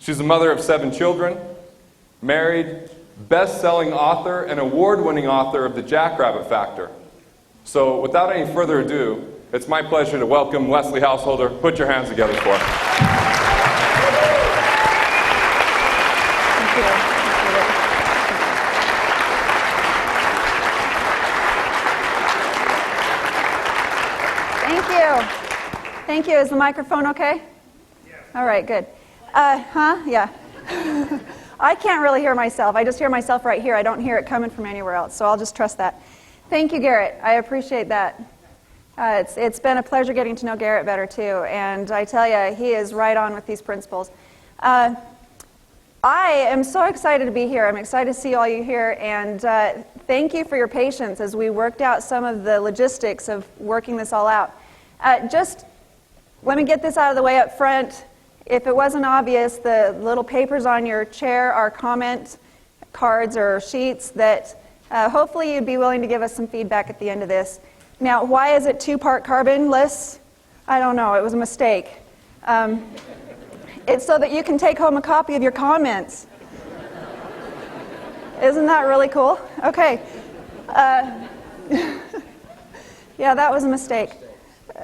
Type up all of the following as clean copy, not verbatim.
She's a mother of 7 children, married, best-selling author, and award-winning author of The Jackrabbit Factor. So without any further ado, it's my pleasure to welcome Leslie Householder. Put your hands together for her. Thank you. Is the microphone okay? Yes. All right, good. Yeah. I can't really hear myself. I just hear myself right here. I don't hear it coming from anywhere else, so I'll just trust that. Thank you, Garrett. I appreciate that. It's been a pleasure getting to know Garrett better, too, and I tell you, he is right on with these principles. I am so excited to be here. I'm excited to see all you here, and thank you for your patience as we worked out some of the logistics of working this all out. Just let me get this out of the way up front. If it wasn't obvious, the little papers on your chair are comment cards or sheets that hopefully you'd be willing to give us some feedback at the end of this. Now, why is it 2-part carbonless? I don't know. It was a mistake. It's so that you can take home a copy of your comments. Isn't that really cool? Okay. Yeah, that was a mistake.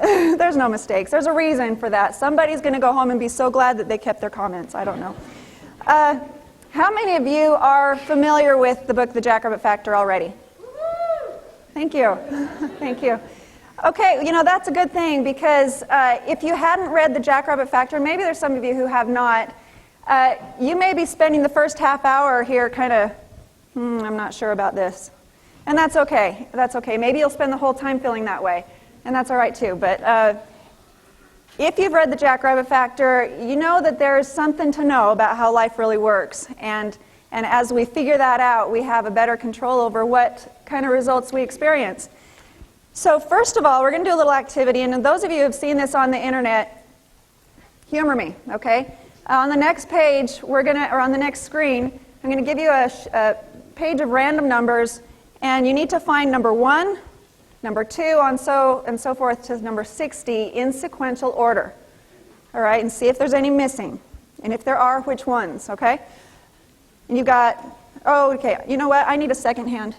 There's no mistakes. There's a reason for that. Somebody's going to go home and be so glad that they kept their comments. I don't know. How many of you are familiar with the book, The Jackrabbit Factor, already? Thank you. Thank you. Okay, that's a good thing because if you hadn't read The Jackrabbit Factor, maybe there's some of you who have not, you may be spending the first half hour here kind of, I'm not sure about this. And that's okay. That's okay. Maybe you'll spend the whole time feeling that way. And that's all right, too. But if you've read The Jackrabbit Factor, you know that there's something to know about how life really works. And as we figure that out, we have a better control over what kind of results we experience. So first of all, we're going to do a little activity. And those of you who have seen this on the Internet, humor me, okay? On the next page, or on the next screen, I'm going to give you a page of random numbers. And you need to find number 1, number 2, and so forth to number 60 in sequential order. All right, and see if there's any missing. And if there are, which ones, okay? And you've got, okay, you know what? I need a second hand.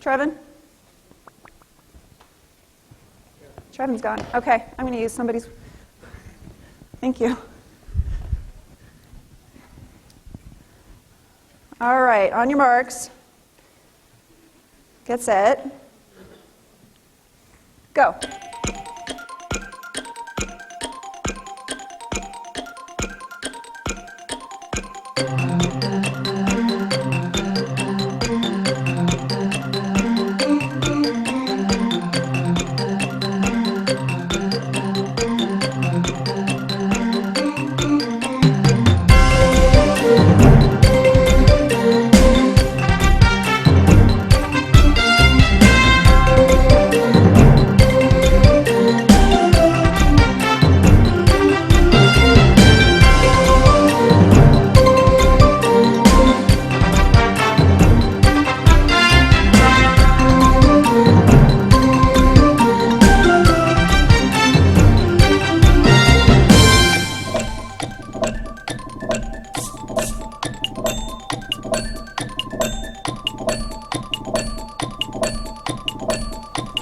Trevan? Trevan's gone. Okay, I'm going to use somebody's. Thank you. All right, on your marks. Get set. Go.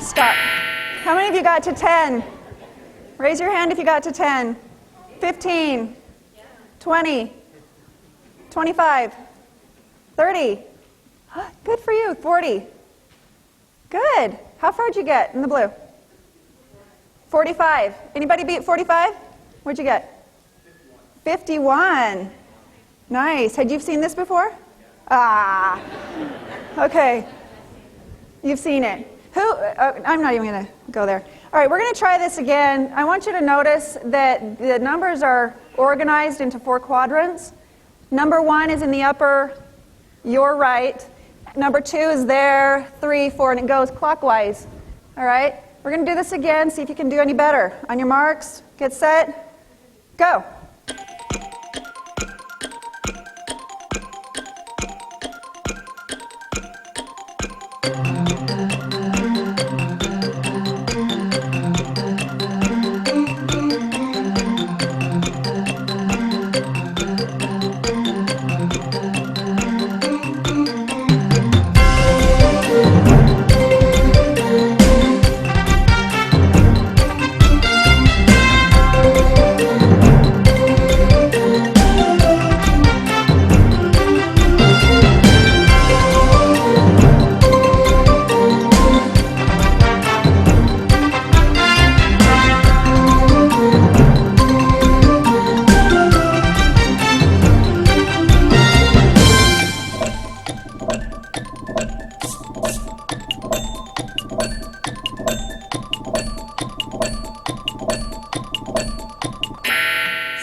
Stop. How many of you got to 10? Raise your hand if you got to 10. 15. 20. 25. 30. Good for you. 40. Good. How far did you get in the blue? 45. Anybody beat 45? What'd you get? 51. Nice. Had you seen this before? Ah. Okay. You've seen it. I'm not even going to go there. All right, we're going to try this again. I want you to notice that the numbers are organized into 4 quadrants. Number 1 is in the upper, your right. Number 2 is there, 3, 4, and it goes clockwise. All right? We're going to do this again, see if you can do any better. On your marks, get set, go.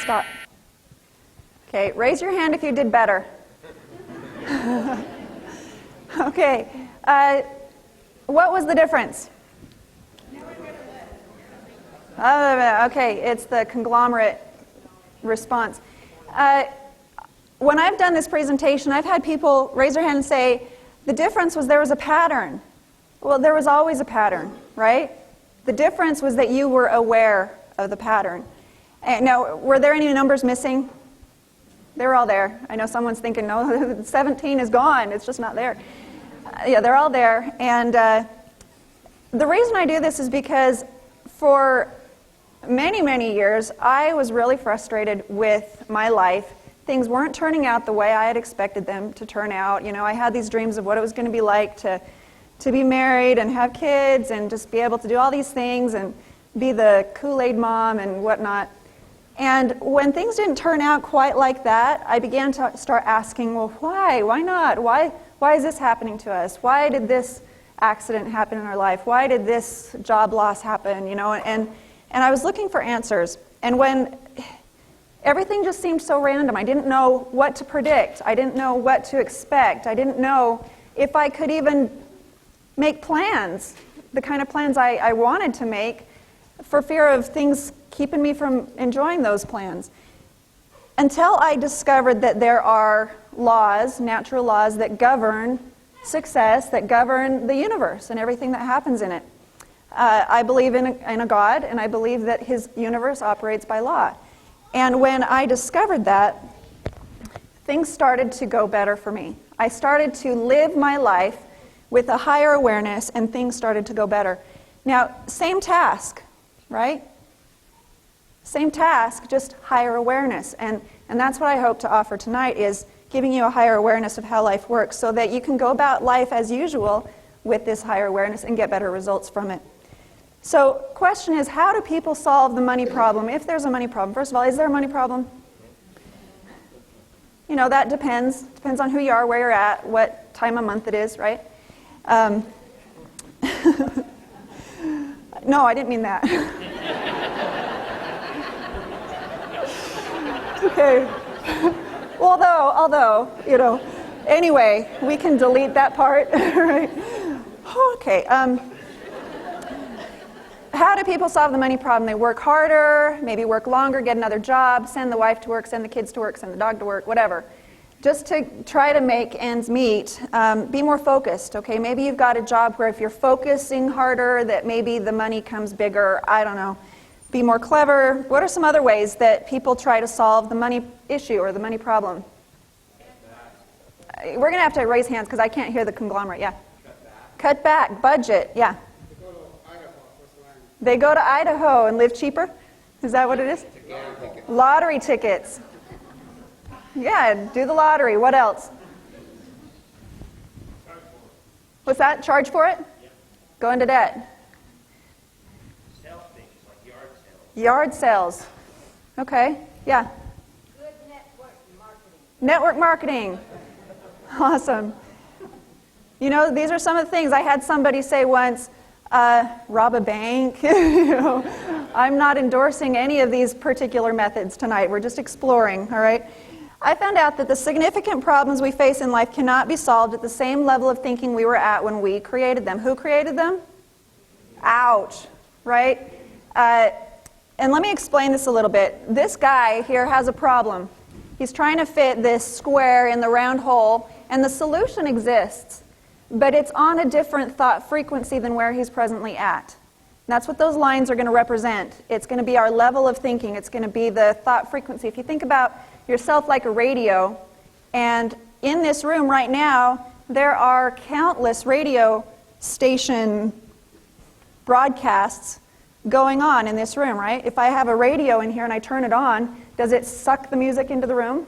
Stop. Okay, raise your hand if you did better. Okay, what was the difference? Okay, it's the conglomerate response. When I've done this presentation, I've had people raise their hand and say, the difference was there was a pattern. Well, there was always a pattern, right? The difference was that you were aware of the pattern. And now, were there any numbers missing? They were all there. I know someone's thinking, no, 17 is gone. It's just not there. Yeah, they're all there. And the reason I do this is because for many, many years, I was really frustrated with my life. Things weren't turning out the way I had expected them to turn out. You know, I had these dreams of what it was going to be like to be married and have kids and just be able to do all these things and be the Kool-Aid mom and whatnot. And when things didn't turn out quite like that, I began to start asking, well, why? Why not? Why is this happening to us? Why did this accident happen in our life? Why did this job loss happen? You know, and I was looking for answers. And when everything just seemed so random, I didn't know what to predict. I didn't know what to expect. I didn't know if I could even make plans, the kind of plans I wanted to make, for fear of things keeping me from enjoying those plans. Until I discovered that there are laws, natural laws, that govern success, that govern the universe and everything that happens in it. I believe in a God, and I believe that His universe operates by law. And when I discovered that, things started to go better for me. I started to live my life with a higher awareness, and things started to go better. Now, same task, right? Same task, just higher awareness. And that's what I hope to offer tonight, is giving you a higher awareness of how life works so that you can go about life as usual with this higher awareness and get better results from it. So, question is, how do people solve the money problem? If there's a money problem, first of all, is there a money problem? You know, that depends. Depends on who you are, where you're at, what time of month it is, right? No, I didn't mean that. Okay. Although, you know, anyway, we can delete that part, right? Okay. How do people solve the money problem? They work harder, maybe work longer, get another job, send the wife to work, send the kids to work, send the dog to work, whatever. Just to try to make ends meet. Be more focused, okay? Maybe you've got a job where if you're focusing harder, that maybe the money comes bigger. I don't know. Be more clever. What are some other ways that people try to solve the money issue or the money problem? We're going to have to raise hands because I can't hear the conglomerate. Yeah. Cut back. Budget. Yeah. They go to Idaho and live cheaper? Is that what it is? Lottery tickets. Yeah, do the lottery. What else? What's that? Charge for it? Go into debt. Sell things like yard sales. Yard sales. Okay. Yeah. Good network marketing. Network marketing. Awesome. You know, these are some of the things. I had somebody say once, rob a bank. You know, I'm not endorsing any of these particular methods tonight. We're just exploring, all right? I found out that the significant problems we face in life cannot be solved at the same level of thinking we were at when we created them. Who created them? Ouch, right? And let me explain this a little bit. This guy here has a problem. He's trying to fit this square in the round hole, and the solution exists, but it's on a different thought frequency than where he's presently at. And that's what those lines are going to represent. It's going to be our level of thinking. It's going to be the thought frequency. If you think about yourself like a radio, and in this room right now, there are countless radio station broadcasts going on in this room, right? If I have a radio in here and I turn it on, does it suck the music into the room?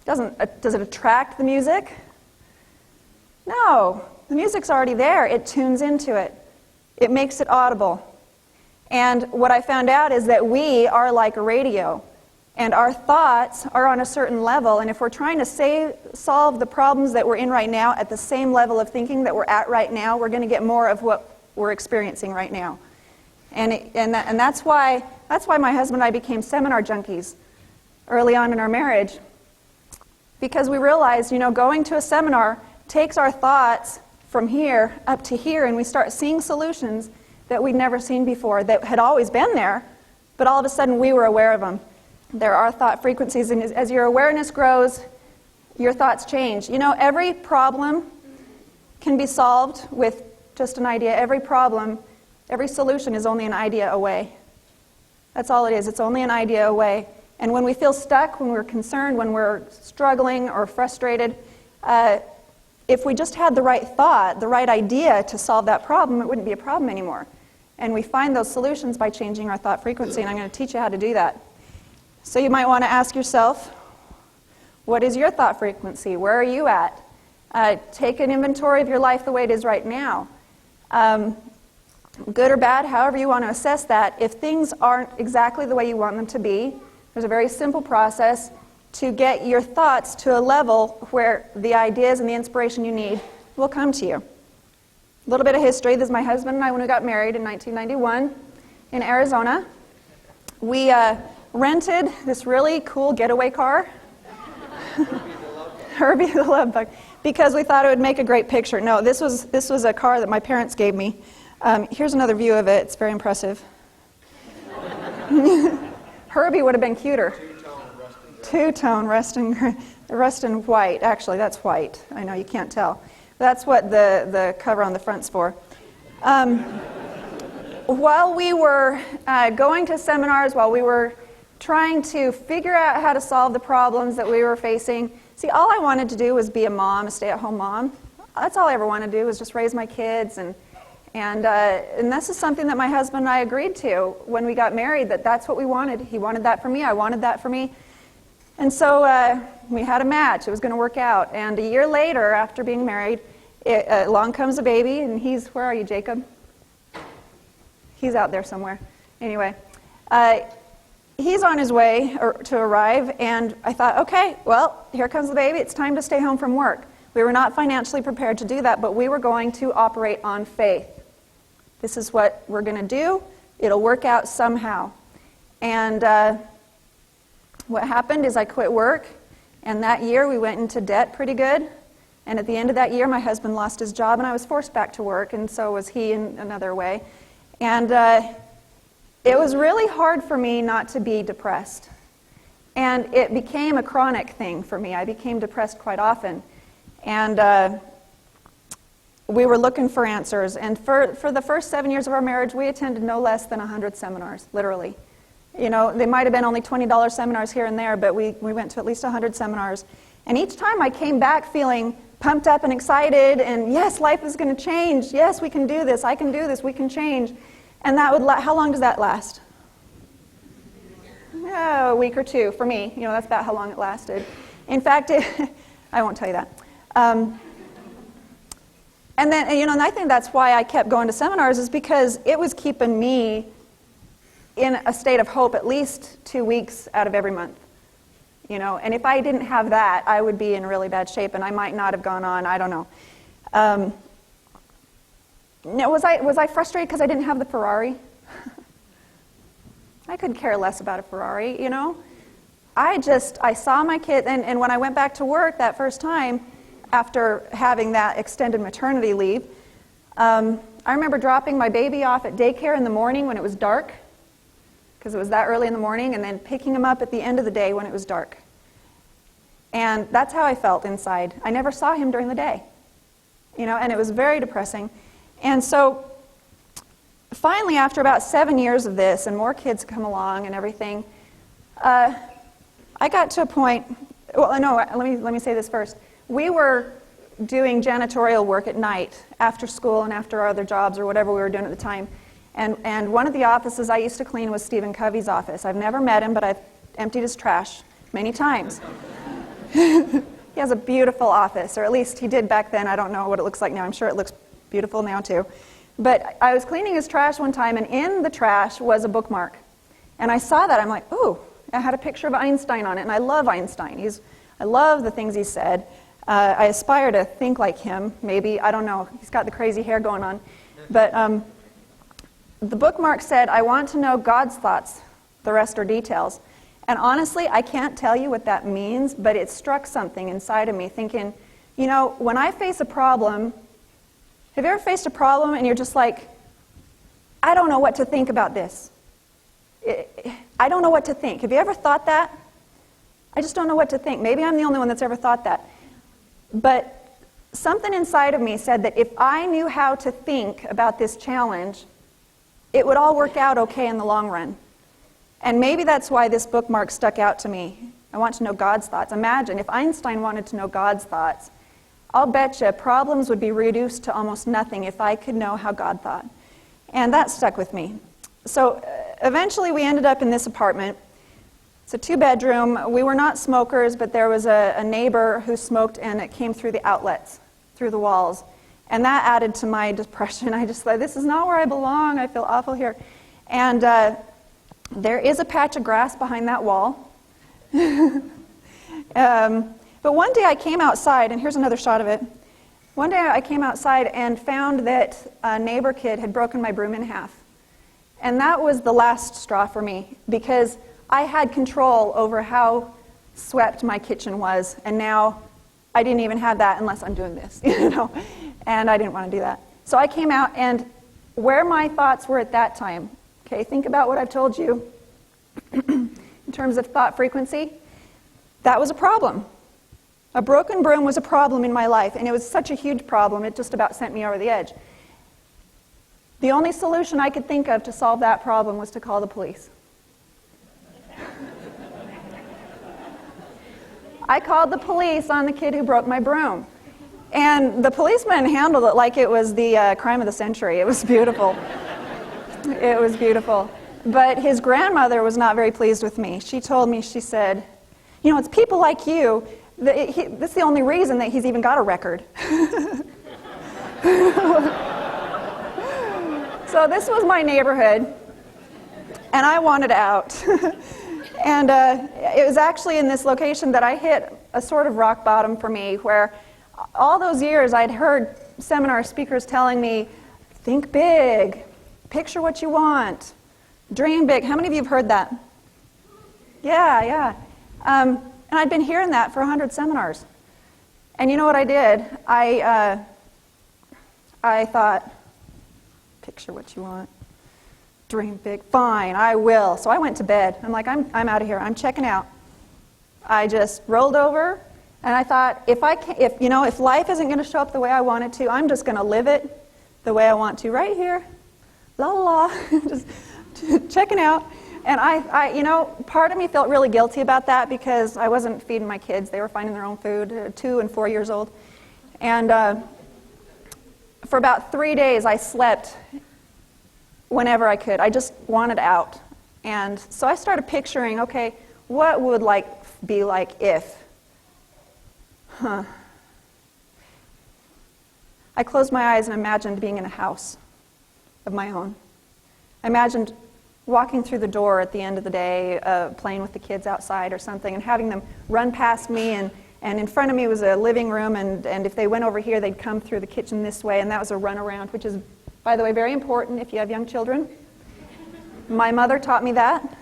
Does it attract the music? No. The music's already there. It tunes into it. It makes it audible. And what I found out is that we are like a radio. And our thoughts are on a certain level, and if we're trying to solve the problems that we're in right now at the same level of thinking that we're at right now, we're going to get more of what we're experiencing right now. And that's why that's why my husband and I became seminar junkies early on in our marriage. Because we realized, going to a seminar takes our thoughts from here up to here, and we start seeing solutions that we'd never seen before, that had always been there, but all of a sudden we were aware of them. There are thought frequencies, and as your awareness grows, your thoughts change. Every problem can be solved with just an idea. Every problem, every solution is only an idea away. That's all it is. It's only an idea away. And when we feel stuck, when we're concerned, when we're struggling or frustrated, if we just had the right thought, the right idea to solve that problem, it wouldn't be a problem anymore. And we find those solutions by changing our thought frequency, and I'm going to teach you how to do that. So you might want to ask yourself, what is your thought frequency? Where are you at? Take an inventory of your life the way it is right now. Good or bad, however you want to assess that. If things aren't exactly the way you want them to be, there's a very simple process to get your thoughts to a level where the ideas and the inspiration you need will come to you. A little bit of history. This is my husband and I when we got married in 1991 in Arizona. We rented this really cool getaway car. Herbie the Love Bug. Because we thought it would make a great picture. No, this was a car that my parents gave me. Here's another view of it. It's very impressive. Herbie would have been cuter. Two-tone rust and white. Actually, that's white. I know you can't tell. That's what the cover on the front's for. While we were going to seminars, while we were trying to figure out how to solve the problems that we were facing, see, all I wanted to do was be a mom, a stay-at-home mom. That's all I ever wanted to do was just raise my kids. And this is something that my husband and I agreed to when we got married, that's what we wanted. He wanted that for me. I wanted that for me. And so we had a match. It was going to work out. And a year later, after being married, along comes a baby, and where are you, Jacob? He's out there somewhere. Anyway, he's on his way to arrive, and I thought, okay, well, here comes the baby. It's time to stay home from work. We were not financially prepared to do that, but we were going to operate on faith. This is what we're going to do. It'll work out somehow. And what happened is I quit work, and that year we went into debt pretty good. And at the end of that year, my husband lost his job, and I was forced back to work, and so was he in another way. And it was really hard for me not to be depressed. And it became a chronic thing for me. I became depressed quite often. And we were looking for answers. And for the first 7 years of our marriage, we attended no less than 100 seminars, literally. They might have been only $20 seminars here and there, but we went to at least 100 seminars. And each time I came back feeling pumped up and excited, and yes, life is going to change. Yes, we can do this. I can do this. We can change. And that would how long does that last? A week or two for me. That's about how long it lasted. In fact, I won't tell you that. And then, and I think that's why I kept going to seminars, is because it was keeping me in a state of hope at least 2 weeks out of every month. And if I didn't have that, I would be in really bad shape, and I might not have gone on. I don't know. Was I frustrated because I didn't have the Ferrari? I couldn't care less about a Ferrari, I saw my kid, and when I went back to work that first time, after having that extended maternity leave, I remember dropping my baby off at daycare in the morning when it was dark, because it was that early in the morning, and then picking him up at the end of the day when it was dark. And that's how I felt inside. I never saw him during the day, and it was very depressing. And so finally, after about 7 years of this, and more kids come along and everything, I got to a point. Well, no, let me say this first. We were doing janitorial work at night after school and after our other jobs or whatever we were doing at the time. And one of the offices I used to clean was Stephen Covey's office. I've never met him, but I've emptied his trash many times. He has a beautiful office, or at least he did back then. I don't know what it looks like now. I'm sure it looks beautiful now too. But I was cleaning his trash one time, and in the trash was a bookmark. And I saw that. I'm like, ooh, I had a picture of Einstein on it, and I love Einstein. I love the things he said. I aspire to think like him, maybe. I don't know. He's got the crazy hair going on. But the bookmark said, I want to know God's thoughts The rest are details. And honestly, I can't tell you what that means, but it struck something inside of me thinking, you know, when I face a problem, have you ever faced a problem and you're just like, I don't know what to think about this. I don't know what to think. Have you ever thought that? I just don't know what to think. Maybe I'm the only one that's ever thought that. But something inside of me said that if I knew how to think about this challenge, it would all work out okay in the long run. And maybe that's why this bookmark stuck out to me. I want to know God's thoughts. Imagine if Einstein wanted to know God's thoughts. I'll bet you problems would be reduced to almost nothing if I could know how God thought. And that stuck with me. So eventually we ended up in this apartment. It's a 2-bedroom. We were not smokers, but there was a neighbor who smoked, and it came through the outlets, through the walls. And that added to my depression. I just thought, this is not where I belong. I feel awful here. And there is a patch of grass behind that wall. But one day I came outside, and here's another shot of it. One day I came outside and found that a neighbor kid had broken my broom in half. And that was the last straw for me, because I had control over how swept my kitchen was, and now I didn't even have that unless I'm doing this, you know, and I didn't want to do that. So I came out, and where my thoughts were at that time, okay, think about what I've told you in terms of thought frequency. That was a problem. A broken broom was a problem in my life, and it was such a huge problem, it just about sent me over the edge. The only solution I could think of to solve that problem was to call the police. I called the police on the kid who broke my broom. And the policeman handled it like it was the crime of the century. It was beautiful. It was beautiful. But his grandmother was not very pleased with me. She told me, she said, you know, it's people like you, that's the only reason that he's even got a record. So this was my neighborhood, and I wanted out. And it was actually in this location that I hit a sort of rock bottom for me, where all those years I'd heard seminar speakers telling me, think big, picture what you want, dream big. How many of you have heard that? Yeah. And I'd been hearing that for 100 seminars. And you know what I did? I thought, picture what you want, dream big, fine, I will. So I went to bed. I'm like, I'm out of here. I'm checking out. I just rolled over, and I thought, if life isn't going to show up the way I want it to, I'm just going to live it the way I want to, right here, la la la, just checking out. And I part of me felt really guilty about that, because I wasn't feeding my kids. They were finding their own food, 2 and 4 years old. And for about 3 days, I slept whenever I could. I just wanted out. And so I started picturing, okay, what would life be like if? I closed my eyes and imagined being in a house of my own. I imagined walking through the door at the end of the day, playing with the kids outside or something, and having them run past me, and in front of me was a living room, and if they went over here, they'd come through the kitchen this way, and that was a runaround, which is, by the way, very important if you have young children. My mother taught me that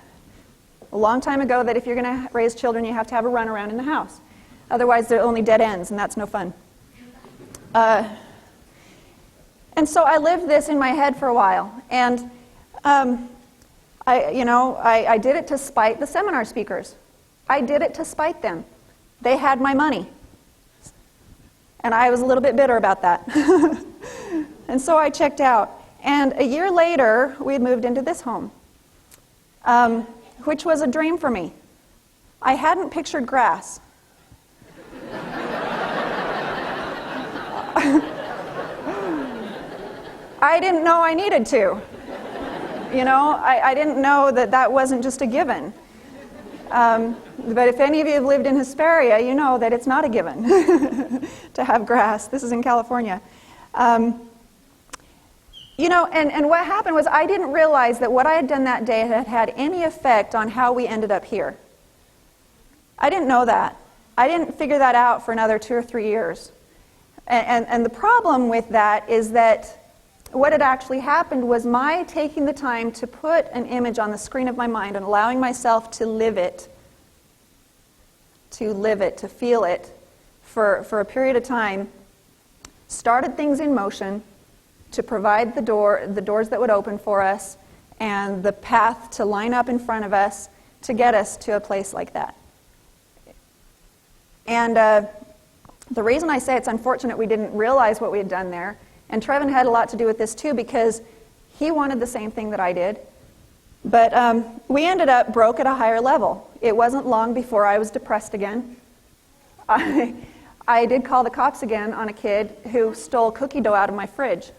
a long time ago, that if you're going to raise children, you have to have a runaround in the house. Otherwise, they're only dead ends, and that's no fun. And so I lived this in my head for a while, and I did it to spite the seminar speakers. I did it to spite them. They had my money. And I was a little bit bitter about that. And so I checked out. And a year later, we had moved into this home, which was a dream for me. I hadn't pictured grass. I didn't know I needed to. I didn't know that wasn't just a given. But if any of you have lived in Hesperia, you know that it's not a given to have grass. This is in California. And what happened was, I didn't realize that what I had done that day had had any effect on how we ended up here. I didn't know that. I didn't figure that out for another 2 or 3 years. And the problem with that is that what had actually happened was my taking the time to put an image on the screen of my mind and allowing myself to live it, to feel it for a period of time, started things in motion to provide the doors that would open for us and the path to line up in front of us to get us to a place like that. And the reason I say it's unfortunate we didn't realize what we had done there, and Trevan had a lot to do with this too, because he wanted the same thing that I did, but we ended up broke at a higher level. It wasn't long before I was depressed again. I did call the cops again on a kid who stole cookie dough out of my fridge.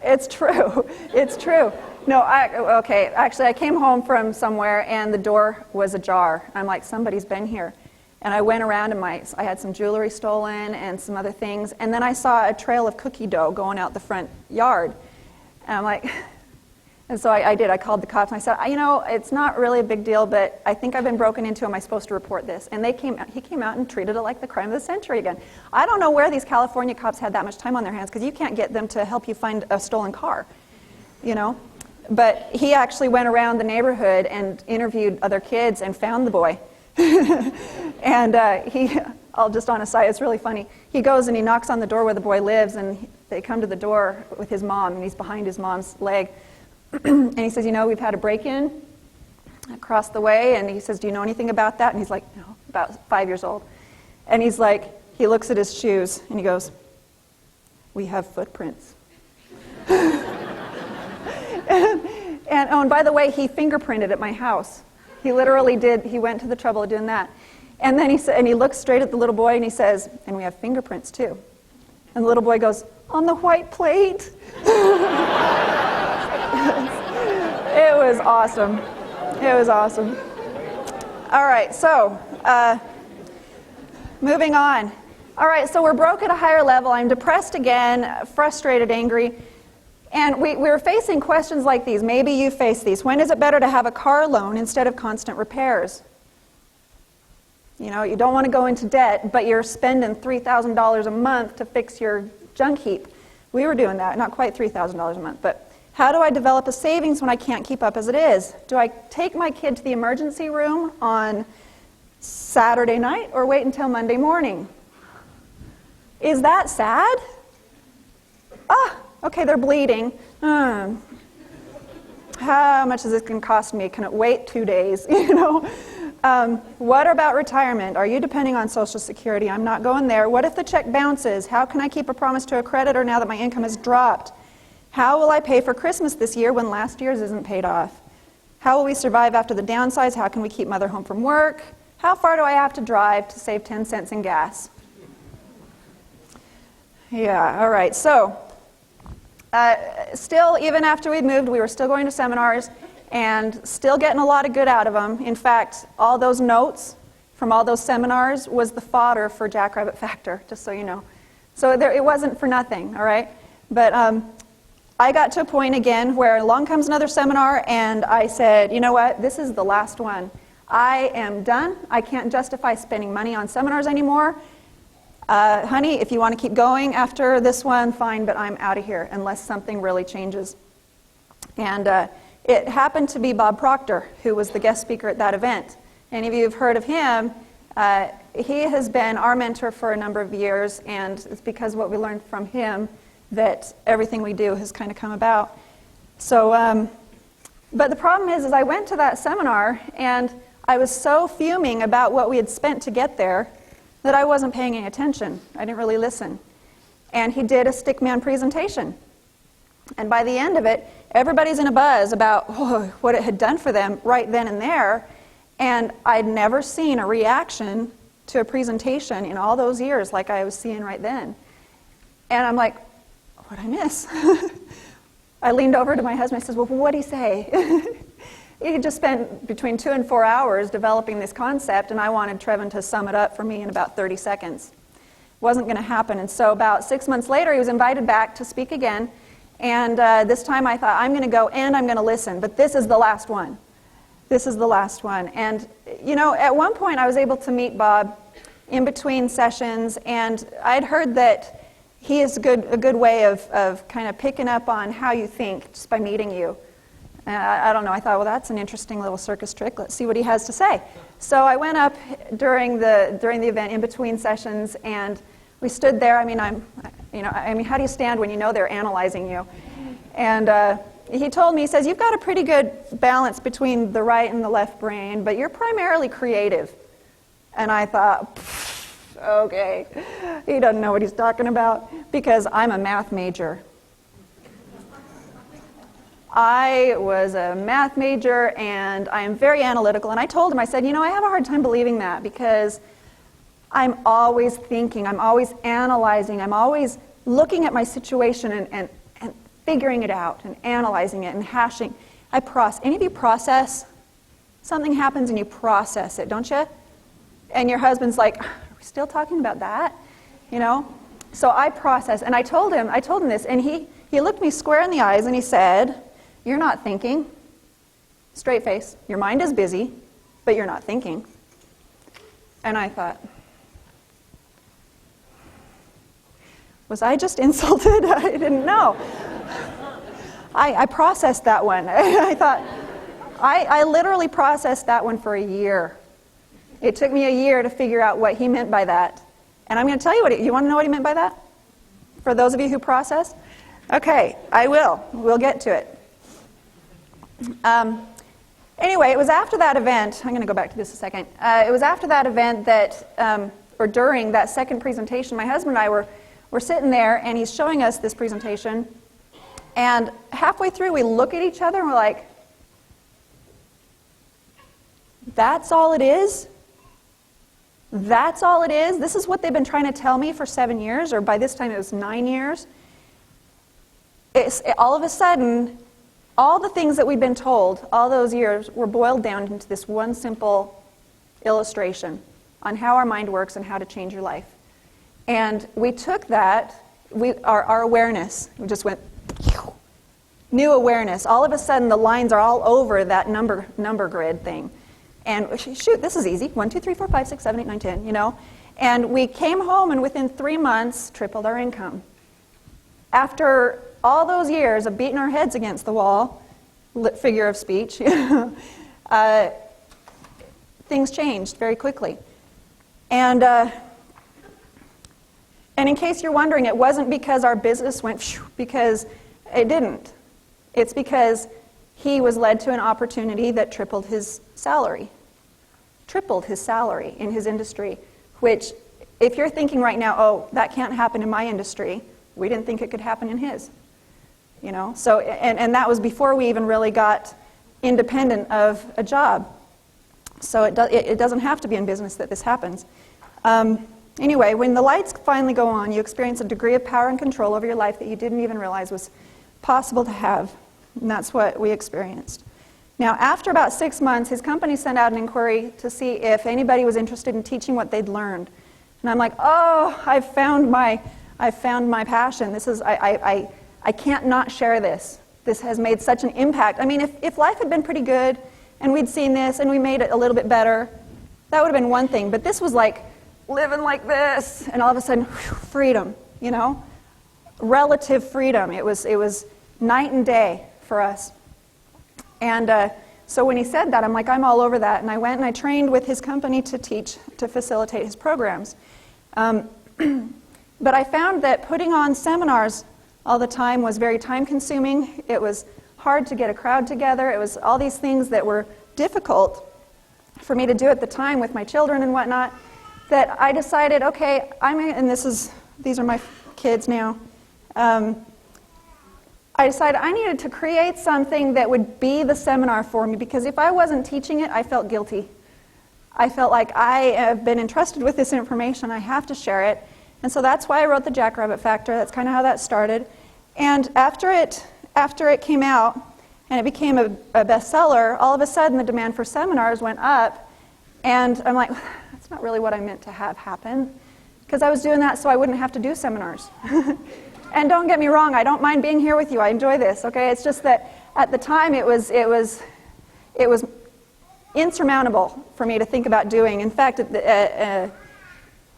It's true. It's true. No, actually, I came home from somewhere and the door was ajar. I'm like, somebody's been here. And I went around and I had some jewelry stolen and some other things. And then I saw a trail of cookie dough going out the front yard. And I'm like, and so I did. I called the cops and I said, it's not really a big deal, but I think I've been broken into. Am I supposed to report this? And he came out and treated it like the crime of the century again. I don't know where these California cops had that much time on their hands, because you can't get them to help you find a stolen car, But he actually went around the neighborhood and interviewed other kids and found the boy. And I'll just on a side, it's really funny. He goes and he knocks on the door where the boy lives, and they come to the door with his mom, and he's behind his mom's leg. And he says, we've had a break-in across the way. And he says, do you know anything about that? And he's like, no, about 5 years old. And he's like, he looks at his shoes and he goes, we have footprints. And by the way, he fingerprinted at my house. He literally did. He went to the trouble of doing that. And then he looks straight at the little boy and he says, and we have fingerprints too. And the little boy goes, on the white plate. It was awesome. It was awesome. All right, so moving on. All right, so we're broke at a higher level. I'm depressed again, frustrated, angry. And we were facing questions like these. Maybe you face these. When is it better to have a car loan instead of constant repairs? You don't want to go into debt, but you're spending $3,000 a month to fix your junk heap. We were doing that, not quite $3,000 a month, but how do I develop a savings when I can't keep up as it is? Do I take my kid to the emergency room on Saturday night or wait until Monday morning? Is that sad? Okay, they're bleeding. How much is this going to cost me? Can it wait 2 days? What about retirement? Are you depending on Social Security? I'm not going there. What if the check bounces? How can I keep a promise to a creditor now that my income has dropped? How will I pay for Christmas this year when last year's isn't paid off? How will we survive after the downsize? How can we keep mother home from work? How far do I have to drive to save 10 cents in gas? Yeah, all right. So, still, even after we'd moved, we were still going to seminars and still getting a lot of good out of them. In fact, all those notes from all those seminars was the fodder for Jackrabbit Factor, just so you know. So it wasn't for nothing, all right? But I got to a point again where along comes another seminar, and I said, you know what, this is the last one. I am done. I can't justify spending money on seminars anymore. Honey, if you want to keep going after this one, fine, but I'm out of here unless something really changes. And it happened to be Bob Proctor, who was the guest speaker at that event. Any of you have heard of him. He has been our mentor for a number of years, and it's because of what we learned from him that everything we do has kind of come about. So, but the problem is I went to that seminar, and I was so fuming about what we had spent to get there that I wasn't paying any attention. I didn't really listen. And he did a Stickman presentation. And by the end of it, everybody's in a buzz about what it had done for them right then and there. And I'd never seen a reaction to a presentation in all those years like I was seeing right then. And I'm like, what'd I miss? I leaned over to my husband and says, well, what'd he say? He had just spent between 2 and 4 hours developing this concept, and I wanted Trevan to sum it up for me in about 30 seconds. It wasn't going to happen. And so about 6 months later, he was invited back to speak again. And this time I thought, I'm going to go and I'm going to listen. But this is the last one. This is the last one. And, at one point I was able to meet Bob in between sessions, and I'd heard that he is a good way of kind of picking up on how you think just by meeting you. I don't know, I thought, well, that's an interesting little circus trick. Let's see what he has to say. So I went up during the event in between sessions, and we stood there. I mean, how do you stand when you know they're analyzing you? And he told me, he says, you've got a pretty good balance between the right and the left brain, but you're primarily creative. And I thought, okay, he doesn't know what he's talking about, because I'm a math major. I was a math major, and I am very analytical. And I told him, I said, I have a hard time believing that, because I'm always thinking, I'm always analyzing, I'm always looking at my situation and figuring it out and analyzing it and hashing. Any of you process? Something happens and you process it, don't you? And your husband's like, are we still talking about that? So I process, and I told him this, and he looked me square in the eyes and he said, you're not thinking. Straight face. Your mind is busy, but you're not thinking. And I thought, was I just insulted? I didn't know. I processed that one. I thought, I literally processed that one for a year. It took me a year to figure out what he meant by that. And I'm going to tell you you want to know what he meant by that? For those of you who process? Okay, I will. We'll get to it. Anyway, it was after that event, I'm going to go back to this a second. It was after that event that, or during that second presentation, my husband and I were sitting there, and he's showing us this presentation. And halfway through, we look at each other and we're like, that's all it is? That's all it is? This is what they've been trying to tell me for 7 years, or by this time it was 9 years. All of a sudden, all the things that we'd been told all those years were boiled down into this one simple illustration on how our mind works and how to change your life. And we took that, our awareness, we just went, new awareness. All of a sudden, the lines are all over that number grid thing. And shoot, this is easy. 1, 2, 3, 4, 5, 6, 7, 8, 9, 10, And we came home, and within 3 months, tripled our income. After all those years of beating our heads against the wall, figure of speech, things changed very quickly. And in case you're wondering, it wasn't because our business went phew, because it didn't. It's because he was led to an opportunity that tripled his salary in his industry, which, if you're thinking right now, oh, that can't happen in my industry, we didn't think it could happen in his. So, and that was before we even really got independent of a job. So it doesn't have to be in business that this happens. Anyway, when the lights finally go on, you experience a degree of power and control over your life that you didn't even realize was possible to have. And that's what we experienced. Now, after about 6 months, his company sent out an inquiry to see if anybody was interested in teaching what they'd learned. And I'm like, oh, I've found my passion. This is, I can't not share this. This has made such an impact. I mean, if life had been pretty good, and we'd seen this, and we made it a little bit better, that would have been one thing. But this was like living like this, and all of a sudden, whew, freedom, relative freedom. It was night and day for us. And so when he said that, I'm like, I'm all over that. And I went and I trained with his company to facilitate his programs. But I found that putting on seminars all the time was very time-consuming. It was hard to get a crowd together. It was all these things that were difficult for me to do at the time with my children and whatnot, that I decided, okay, these are my kids now. I decided I needed to create something that would be the seminar for me, because if I wasn't teaching it, I felt guilty. I felt like I have been entrusted with this information, I have to share it. And so that's why I wrote The Jackrabbit Factor. That's kind of how that started. And after it came out and it became a bestseller, all of a sudden the demand for seminars went up. And I'm like, that's not really what I meant to have happen, because I was doing that so I wouldn't have to do seminars. And don't get me wrong, I don't mind being here with you. I enjoy this, okay? It's just that at the time it was insurmountable for me to think about doing. In fact,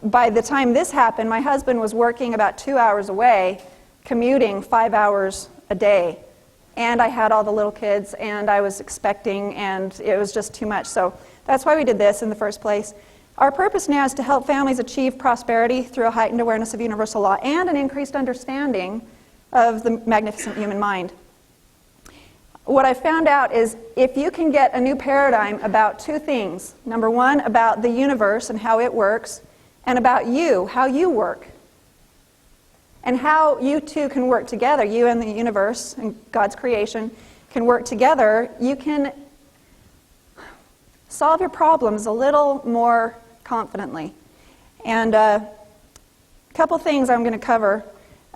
by the time this happened, my husband was working about 2 hours away, commuting 5 hours a day. And I had all the little kids, and I was expecting, and it was just too much. So that's why we did this in the first place. Our purpose now is to help families achieve prosperity through a heightened awareness of universal law and an increased understanding of the magnificent human mind. What I found out is if you can get a new paradigm about two things, number one, about the universe and how it works, and about you, how you work, and how you two can work together, you and the universe and God's creation can work together, you can solve your problems a little more confidently. And a couple things I'm going to cover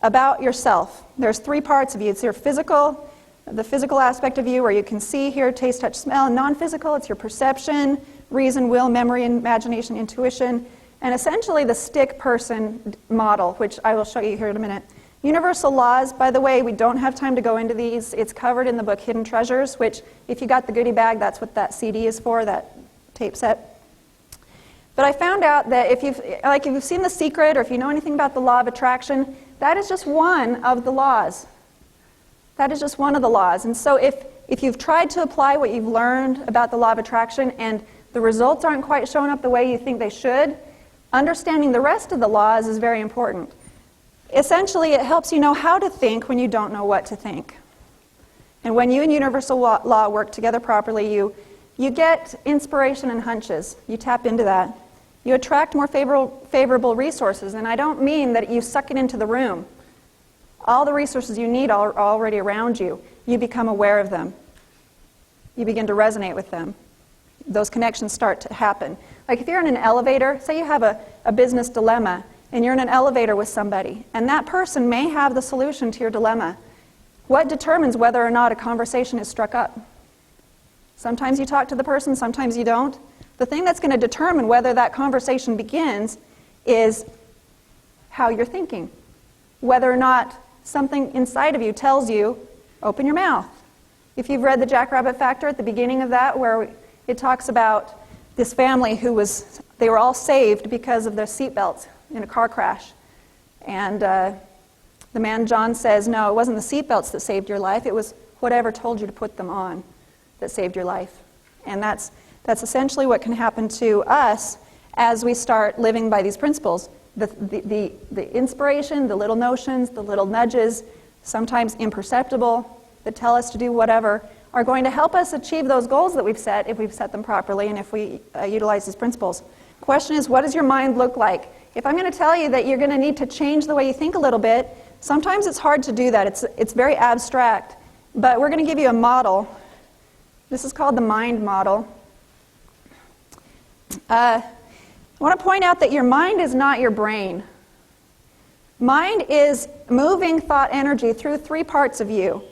about yourself. There's three parts of you. It's your physical, the physical aspect of you where you can see, hear, taste, touch, smell. And non-physical, it's your perception, reason, will, memory, imagination, intuition, and essentially the stick person model, which I will show you here in a minute. Universal laws, by the way, we don't have time to go into these. It's covered in the book Hidden Treasures, which if you got the goodie bag, that's what that CD is for, that tape set. But I found out that if you've seen The Secret, or if you know anything about the law of attraction, that is just one of the laws. That is just one of the laws. And so if you've tried to apply what you've learned about the law of attraction and the results aren't quite showing up the way you think they should, understanding the rest of the laws is very important. Essentially, it helps you know how to think when you don't know what to think. And when you and universal law work together properly, you get inspiration and hunches. You tap into that. You attract more favorable resources. And I don't mean that you suck it into the room. All the resources you need are already around you. You become aware of them. You begin to resonate with them. Those connections start to happen. Like if you're in an elevator, say you have a business dilemma, and you're in an elevator with somebody, and that person may have the solution to your dilemma. What determines whether or not a conversation is struck up? Sometimes you talk to the person, sometimes you don't. The thing that's going to determine whether that conversation begins is how you're thinking. Whether or not something inside of you tells you, open your mouth. If you've read The Jackrabbit Factor at the beginning of that, where it talks about this family they were all saved because of their seatbelts in a car crash. And the man John says, no, it wasn't the seatbelts that saved your life, it was whatever told you to put them on that saved your life. And that's essentially what can happen to us as we start living by these principles. The inspiration, the little notions, the little nudges, sometimes imperceptible, that tell us to do whatever, are going to help us achieve those goals that we've set if we've set them properly and if we utilize these principles. Question is, what does your mind look like? If I'm going to tell you that you're going to need to change the way you think a little bit, sometimes it's hard to do that. It's very abstract. But we're going to give you a model. This is called the mind model. I want to point out that your mind is not your brain. Mind is moving thought energy through three parts of you,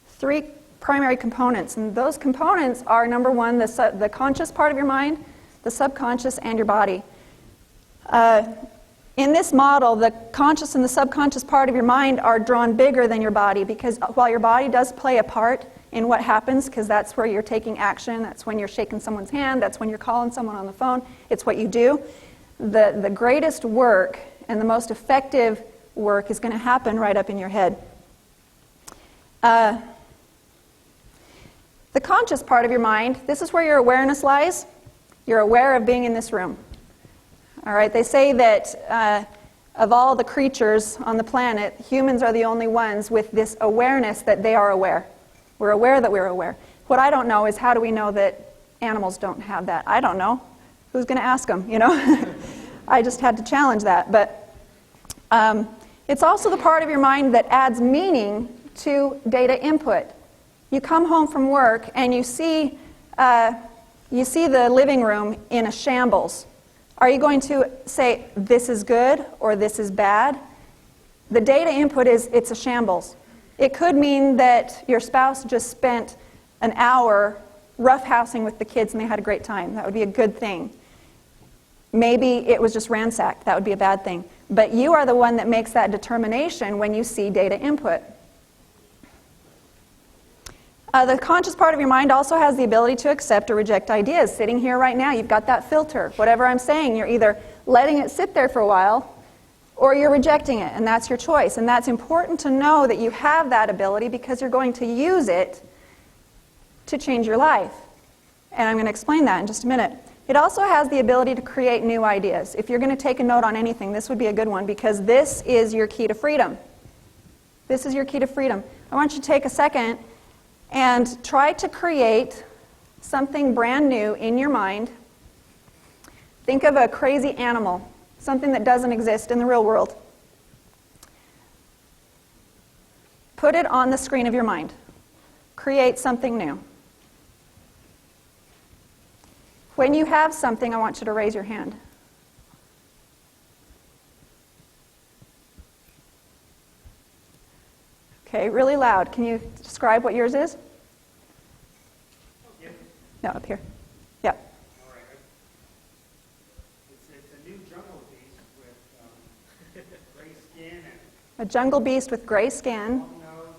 three primary components. And those components are, number one, the conscious part of your mind, the subconscious, and your body. In this model, the conscious and the subconscious part of your mind are drawn bigger than your body, because while your body does play a part in what happens, because that's where you're taking action, that's when you're shaking someone's hand, that's when you're calling someone on the phone, it's what you do. The greatest work and the most effective work is going to happen right up in your head. The conscious part of your mind, this is where your awareness lies. You're aware of being in this room. All right, they say that of all the creatures on the planet, humans are the only ones with this awareness that they are aware. We're aware that we're aware. What I don't know is, how do we know that animals don't have that? I don't know. Who's going to ask them, you know? I just had to challenge that. But it's also the part of your mind that adds meaning to data input. You come home from work and you see the living room in a shambles. Are you going to say, this is good or this is bad? The data input is, it's a shambles. It could mean that your spouse just spent an hour roughhousing with the kids and they had a great time. That would be a good thing. Maybe it was just ransacked. That would be a bad thing. But you are the one that makes that determination when you see data input. The conscious part of your mind also has the ability to accept or reject ideas. Sitting here right now, you've got that filter. Whatever I'm saying, you're either letting it sit there for a while, or you're rejecting it, and that's your choice. And that's important to know that you have that ability because you're going to use it to change your life. And I'm going to explain that in just a minute. It also has the ability to create new ideas. If you're going to take a note on anything, this would be a good one because this is your key to freedom. This is your key to freedom. I want you to take a second and try to create something brand new in your mind. Think of a crazy animal, something that doesn't exist in the real world. Put it on the screen of your mind. Create something new. When you have something, I want you to raise your hand. Okay, really loud. Can you describe what yours is? Yeah. No, up here. Yeah. All right. It's a new jungle beast with gray skin and A jungle beast with gray skin,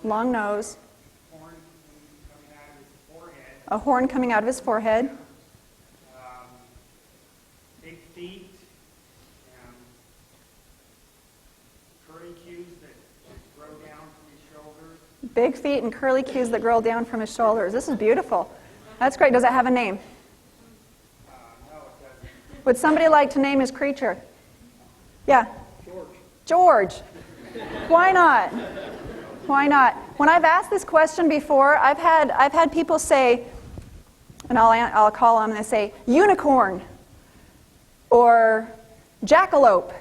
long nose, horn coming out of his forehead, a horn coming out of his forehead, big feet, curly cues that grow down from his shoulders. big feet and curly cues that grow down from his shoulders. This is beautiful. That's great. Does it have a name? No, it doesn't. Would somebody like to name his creature? Yeah? George. Why not? Why not? When I've asked this question before, I've had people say, and I'll call them and they say, unicorn, or jackalope,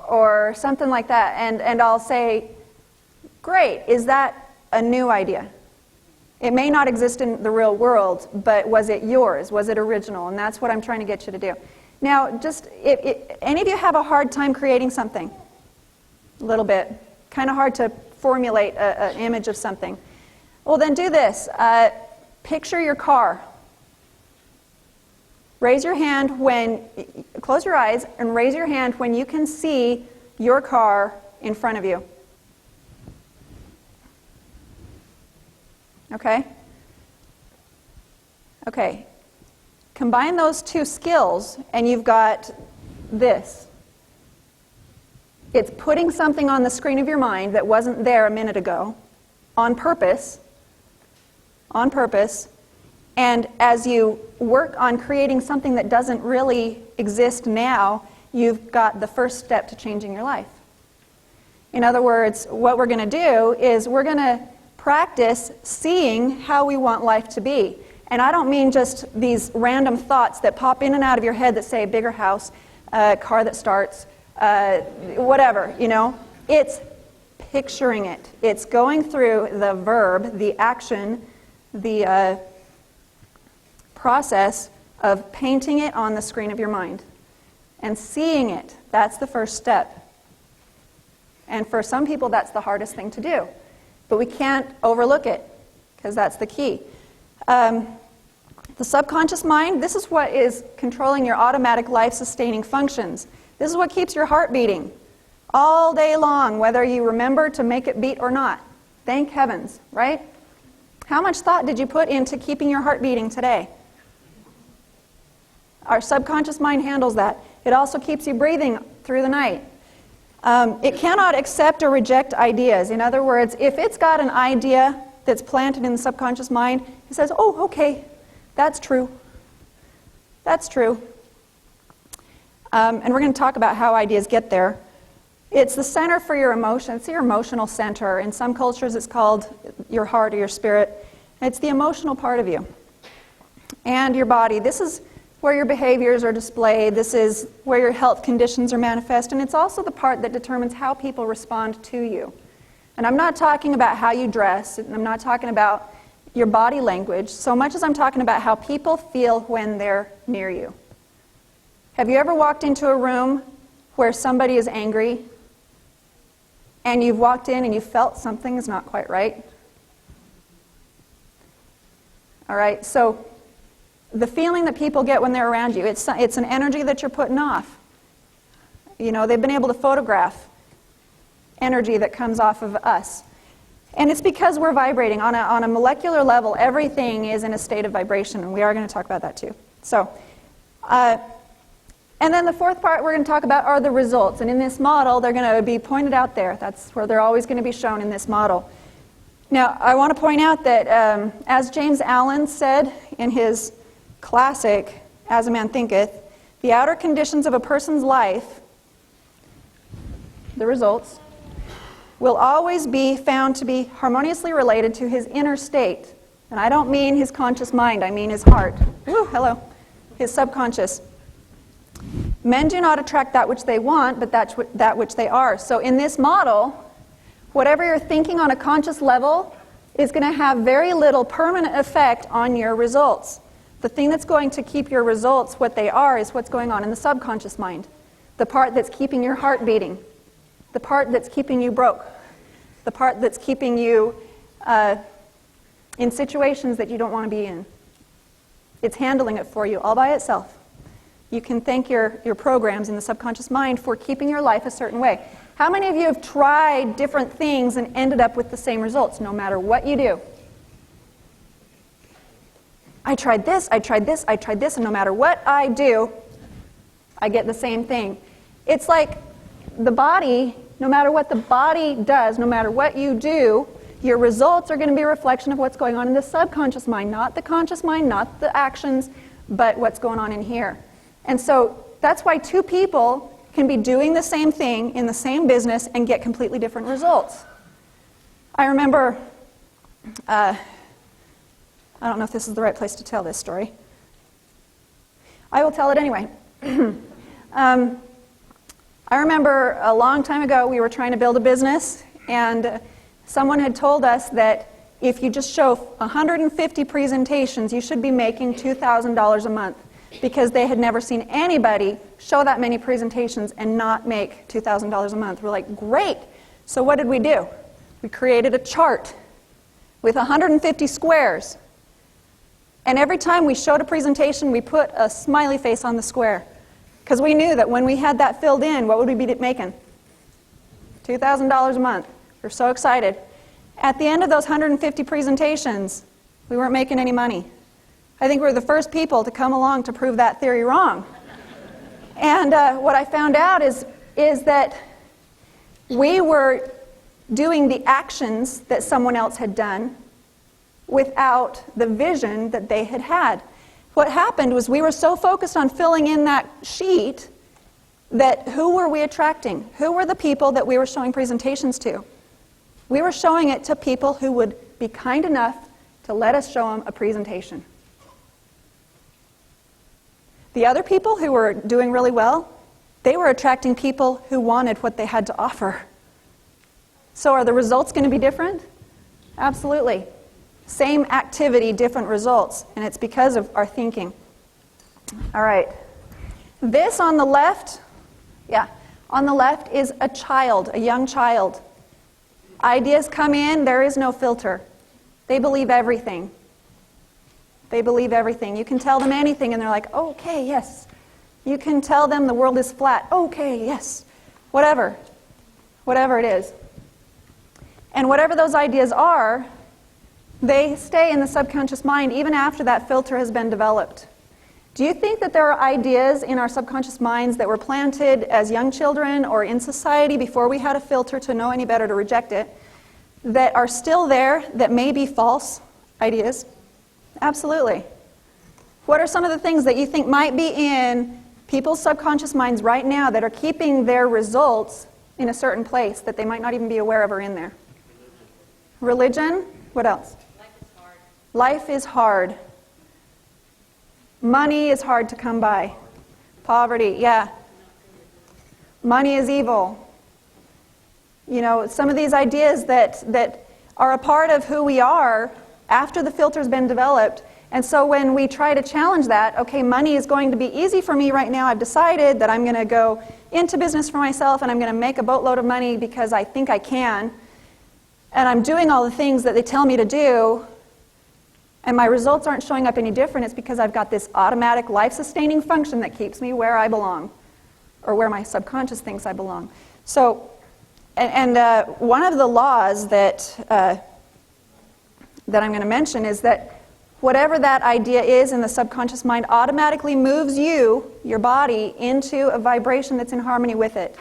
or something like that. And I'll say, great, is that a new idea? It may not exist in the real world, but was it yours? Was it original? And that's what I'm trying to get you to do. Now, just, if any of you have a hard time creating something? A little bit. Kind of hard to formulate an image of something. Well, then do this. Picture your car. Raise your hand when, close your eyes and raise your hand when you can see your car in front of you. Okay? Okay. Combine those two skills and you've got this. It's putting something on the screen of your mind that wasn't there a minute ago on purpose, and as you work on creating something that doesn't really exist now, you've got the first step to changing your life. In other words, what we're going to do is we're going to practice seeing how we want life to be. And I don't mean just these random thoughts that pop in and out of your head that say bigger house, car that starts, whatever, you know. It's picturing it. It's going through the verb, the action, the process of painting it on the screen of your mind and seeing it. That's the first step. And for some people, that's the hardest thing to do. But we can't overlook it because that's the key. The subconscious mind, this is what is controlling your automatic life-sustaining functions. This is what keeps your heart beating all day long, whether you remember to make it beat or not. Thank heavens, right? How much thought did you put into keeping your heart beating today? Our subconscious mind handles that. It also keeps you breathing through the night. It cannot accept or reject ideas. In other words, if it's got an idea that's planted in the subconscious mind, it says, oh, okay, that's true. That's true. And we're going to talk about how ideas get there. It's the center for your emotion. It's your emotional center. In some cultures, it's called your heart or your spirit. It's the emotional part of you. And your body. This is where your behaviors are displayed. This is where your health conditions are manifest. And it's also the part that determines how people respond to you. And I'm not talking about how you dress. And I'm not talking about your body language so much as I'm talking about how people feel when they're near you. Have you ever walked into a room where somebody is angry and you've walked in and you felt something is not quite right? All right, so the feeling that people get when they're around you, it's an energy that you're putting off. You know, they've been able to photograph energy that comes off of us. And it's because we're vibrating. On a molecular level, everything is in a state of vibration, and we are going to talk about that too. So, And then the fourth part we're going to talk about are the results. And in this model, they're going to be pointed out there. That's where they're always going to be shown in this model. Now, I want to point out that, as James Allen said in his classic, As a Man Thinketh, the outer conditions of a person's life, the results, will always be found to be harmoniously related to his inner state. And I don't mean his conscious mind, I mean his heart. Woo, hello. His subconscious. Men do not attract that which they want, but that which they are. So in this model, whatever you're thinking on a conscious level is going to have very little permanent effect on your results. The thing that's going to keep your results what they are is what's going on in the subconscious mind. The part that's keeping your heart beating. The part that's keeping you broke. The part that's keeping you in situations that you don't want to be in. It's handling it for you all by itself. You can thank your programs in the subconscious mind for keeping your life a certain way. How many of you have tried different things and ended up with the same results, no matter what you do? I tried this, I tried this, I tried this, and no matter what I do, I get the same thing. It's like the body, no matter what the body does, no matter what you do, your results are going to be a reflection of what's going on in the subconscious mind, not the conscious mind, not the actions, but what's going on in here. And so that's why two people can be doing the same thing in the same business and get completely different results. I remember, I don't know if this is the right place to tell this story. I will tell it anyway. I remember a long time ago we were trying to build a business, and someone had told us that if you just show 150 presentations, you should be making $2,000 a month, because they had never seen anybody show that many presentations and not make $2,000 a month. We're like, great! So what did we do? We created a chart with 150 squares. And every time we showed a presentation, we put a smiley face on the square. Because we knew that when we had that filled in, what would we be making? $2,000 a month. We're so excited. At the end of those 150 presentations, we weren't making any money. I think we were the first people to come along to prove that theory wrong. And what I found out is that we were doing the actions that someone else had done without the vision that they had had. What happened was we were so focused on filling in that sheet that who were we attracting? Who were the people that we were showing presentations to? We were showing it to people who would be kind enough to let us show them a presentation. The other people who were doing really well, they were attracting people who wanted what they had to offer. So are the results going to be different? Absolutely. Same activity, different results. And it's because of our thinking. All right. This on the left, on the left is a child, a young child. Ideas come in, there is no filter. They believe everything. They believe everything. You can tell them anything and they're like, okay, yes. You can tell them the world is flat. Okay, yes. Whatever. Whatever it is. And whatever those ideas are, they stay in the subconscious mind even after that filter has been developed. Do you think that there are ideas in our subconscious minds that were planted as young children or in society before we had a filter to know any better to reject it, that are still there, that may be false ideas? Absolutely. What are some of the things that you think might be in people's subconscious minds right now that are keeping their results in a certain place that they might not even be aware of are in there? Religion? What else? Life is hard. Life is hard. Money is hard to come by. Poverty, yeah. Money is evil. You know, some of these ideas that are a part of who we are after the filter's been developed. And so when we try to challenge that, okay, money is going to be easy for me right now. I've decided that I'm going to go into business for myself and I'm going to make a boatload of money because I think I can. And I'm doing all the things that they tell me to do. And my results aren't showing up any different. It's because I've got this automatic life-sustaining function that keeps me where I belong, or where my subconscious thinks I belong. So, one of the laws that I'm going to mention is that whatever that idea is in the subconscious mind automatically moves you, your body, into a vibration that's in harmony with it.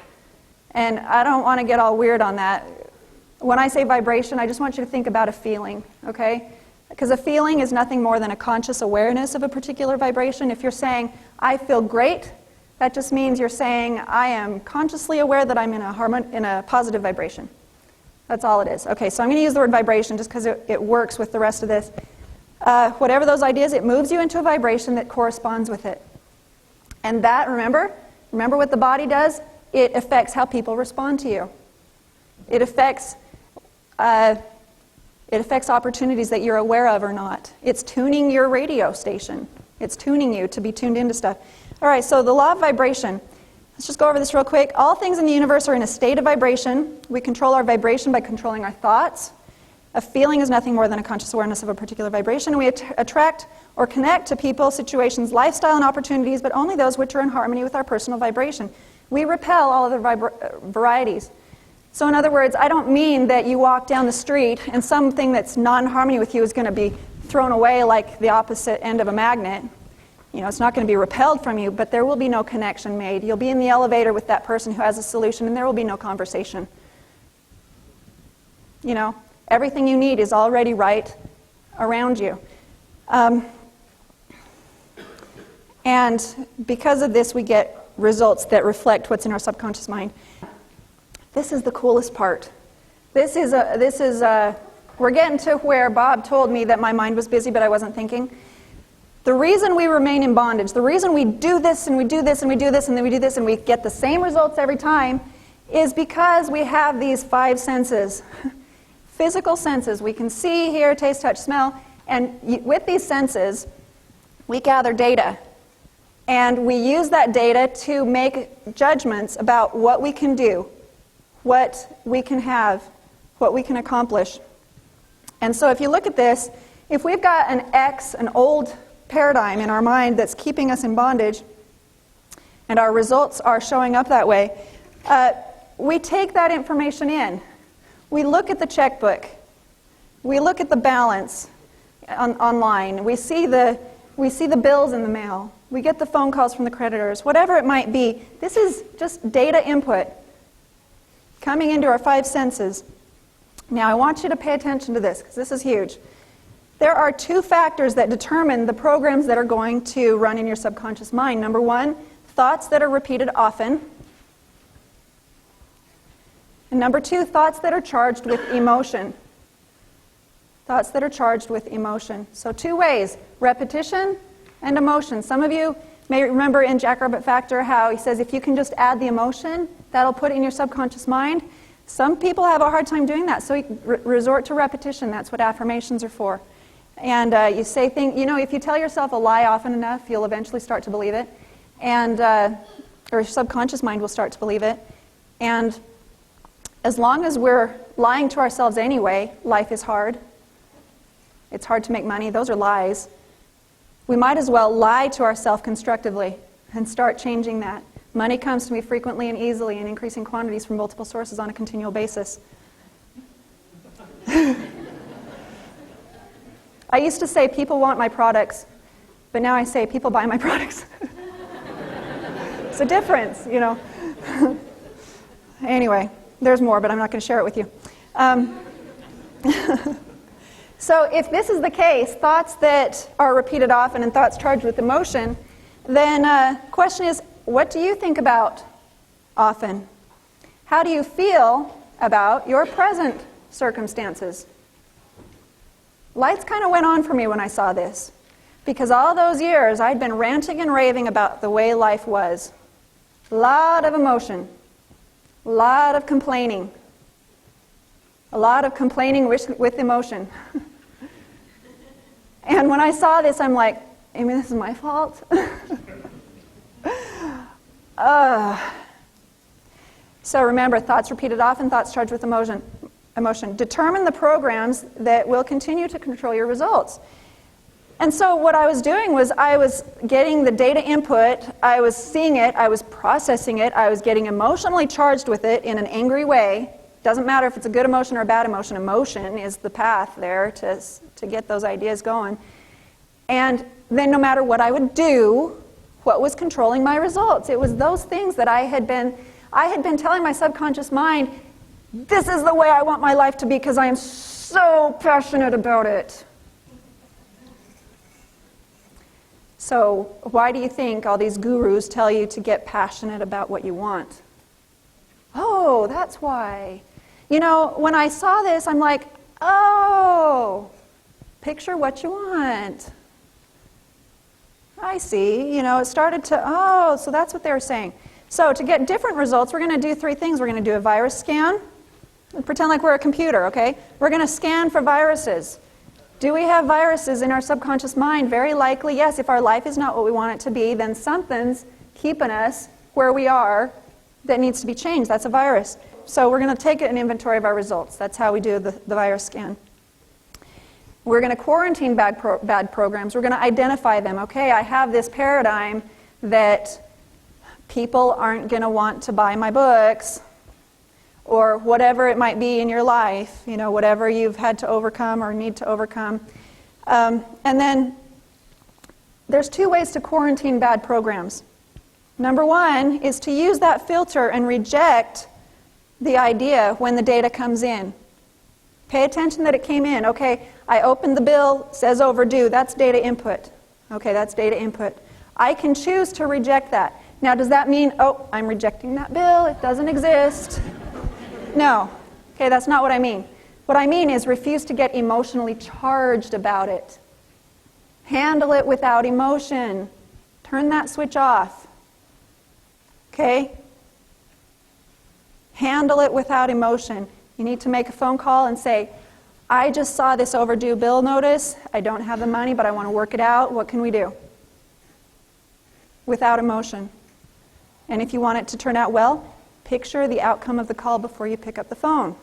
And I don't want to get all weird on that. When I say vibration, I just want you to think about a feeling, okay? Because a feeling is nothing more than a conscious awareness of a particular vibration. If you're saying, I feel great, that just means you're saying, I am consciously aware that I'm in a positive vibration. That's all it is. Okay, so I'm going to use the word vibration just because it works with the rest of this. Whatever those ideas, it moves you into a vibration that corresponds with it. And that, remember what the body does? It affects how people respond to you. It affects opportunities that you're aware of or not. It's tuning your radio station. It's tuning you to be tuned into stuff. All right, so the law of vibration. Let's just go over this real quick. All things in the universe are in a state of vibration. We control our vibration by controlling our thoughts. A feeling is nothing more than a conscious awareness of a particular vibration. We attract or connect to people, situations, lifestyle, and opportunities, but only those which are in harmony with our personal vibration. We repel all other varieties. So in other words, I don't mean that you walk down the street and something that's not in harmony with you is going to be thrown away like the opposite end of a magnet. You know, it's not going to be repelled from you, but there will be no connection made. You'll be in the elevator with that person who has a solution, and there will be no conversation. You know, everything you need is already right around you. And because of this, we get results that reflect what's in our subconscious mind. This is the coolest part. We're getting to where Bob told me that my mind was busy, but I wasn't thinking. The reason we remain in bondage, the reason we do this and we do this and we do this and then we do this and we get the same results every time is because we have these 5 senses. Physical senses. We can see, hear, taste, touch, smell. And with these senses, we gather data. And we use that data to make judgments about what we can do, what we can have, what we can accomplish. And so if you look at this, if we've got an old paradigm in our mind that's keeping us in bondage, and our results are showing up that way, we take that information in. We look at the checkbook. We look at the balance online. We see the bills in the mail. We get the phone calls from the creditors. Whatever it might be, this is just data input coming into our 5 senses. Now, I want you to pay attention to this, because this is huge. There are 2 factors that determine the programs that are going to run in your subconscious mind. Number 1, thoughts that are repeated often. And number 2, thoughts that are charged with emotion. Thoughts that are charged with emotion. So 2 ways, repetition and emotion. Some of you may remember in Jackrabbit Factor how he says if you can just add the emotion, that'll put it in your subconscious mind. Some people have a hard time doing that, so you resort to repetition. That's what affirmations are for. And you say things, you know, if you tell yourself a lie often enough, you'll eventually start to believe it. And, or your subconscious mind will start to believe it. And as long as we're lying to ourselves anyway, life is hard. It's hard to make money. Those are lies. We might as well lie to ourselves constructively and start changing that. Money comes to me frequently and easily in increasing quantities from multiple sources on a continual basis. I used to say people want my products, but now I say people buy my products. It's a difference, you know. Anyway, there's more, but I'm not going to share it with you. So if this is the case, thoughts that are repeated often and thoughts charged with emotion, then question is, what do you think about often? How do you feel about your present circumstances? Lights kind of went on for me when I saw this, because all those years I'd been ranting and raving about the way life was. A lot of emotion, a lot of complaining, with emotion. And when I saw this, I'm like, Amy, this is my fault? So remember, thoughts repeated often, thoughts charged with emotion. Determine the programs that will continue to control your results. And so what I was doing was I was getting the data input, I was seeing it, I was processing it, I was getting emotionally charged with it in an angry way. Doesn't matter if it's a good emotion or a bad emotion. Emotion is the path there to get those ideas going. And then no matter what I would do, what was controlling my results? It was those things that I had been telling my subconscious mind, this is the way I want my life to be because I am so passionate about it. So why do you think all these gurus tell you to get passionate about what you want? Oh, that's why. You know, when I saw this, I'm like, oh, picture what you want. I see. You know, it started to, oh, so that's what they were saying. So to get different results, we're going to do 3 things. We're going to do a virus scan. Pretend like we're a computer, okay? We're going to scan for viruses. Do we have viruses in our subconscious mind? Very likely, yes. If our life is not what we want it to be, then something's keeping us where we are that needs to be changed. That's a virus. So we're going to take an inventory of our results. That's how we do the virus scan. We're going to quarantine bad programs. We're going to identify them. Okay, I have this paradigm that people aren't going to want to buy my books, or whatever it might be in your life, you know, whatever you've had to overcome or need to overcome. And then there's 2 ways to quarantine bad programs. Number 1 is to use that filter and reject the idea when the data comes in. Pay attention that it came in. Okay, I opened the bill, says overdue. That's data input. Okay, that's data input. I can choose to reject that. Now, does that mean, oh, I'm rejecting that bill, it doesn't exist? No. Okay, that's not what I mean. What I mean is refuse to get emotionally charged about it. Handle it without emotion. Turn that switch off. Okay? Handle it without emotion. You need to make a phone call and say, I just saw this overdue bill notice. I don't have the money, but I want to work it out. What can we do? Without emotion. And if you want it to turn out well, picture the outcome of the call before you pick up the phone.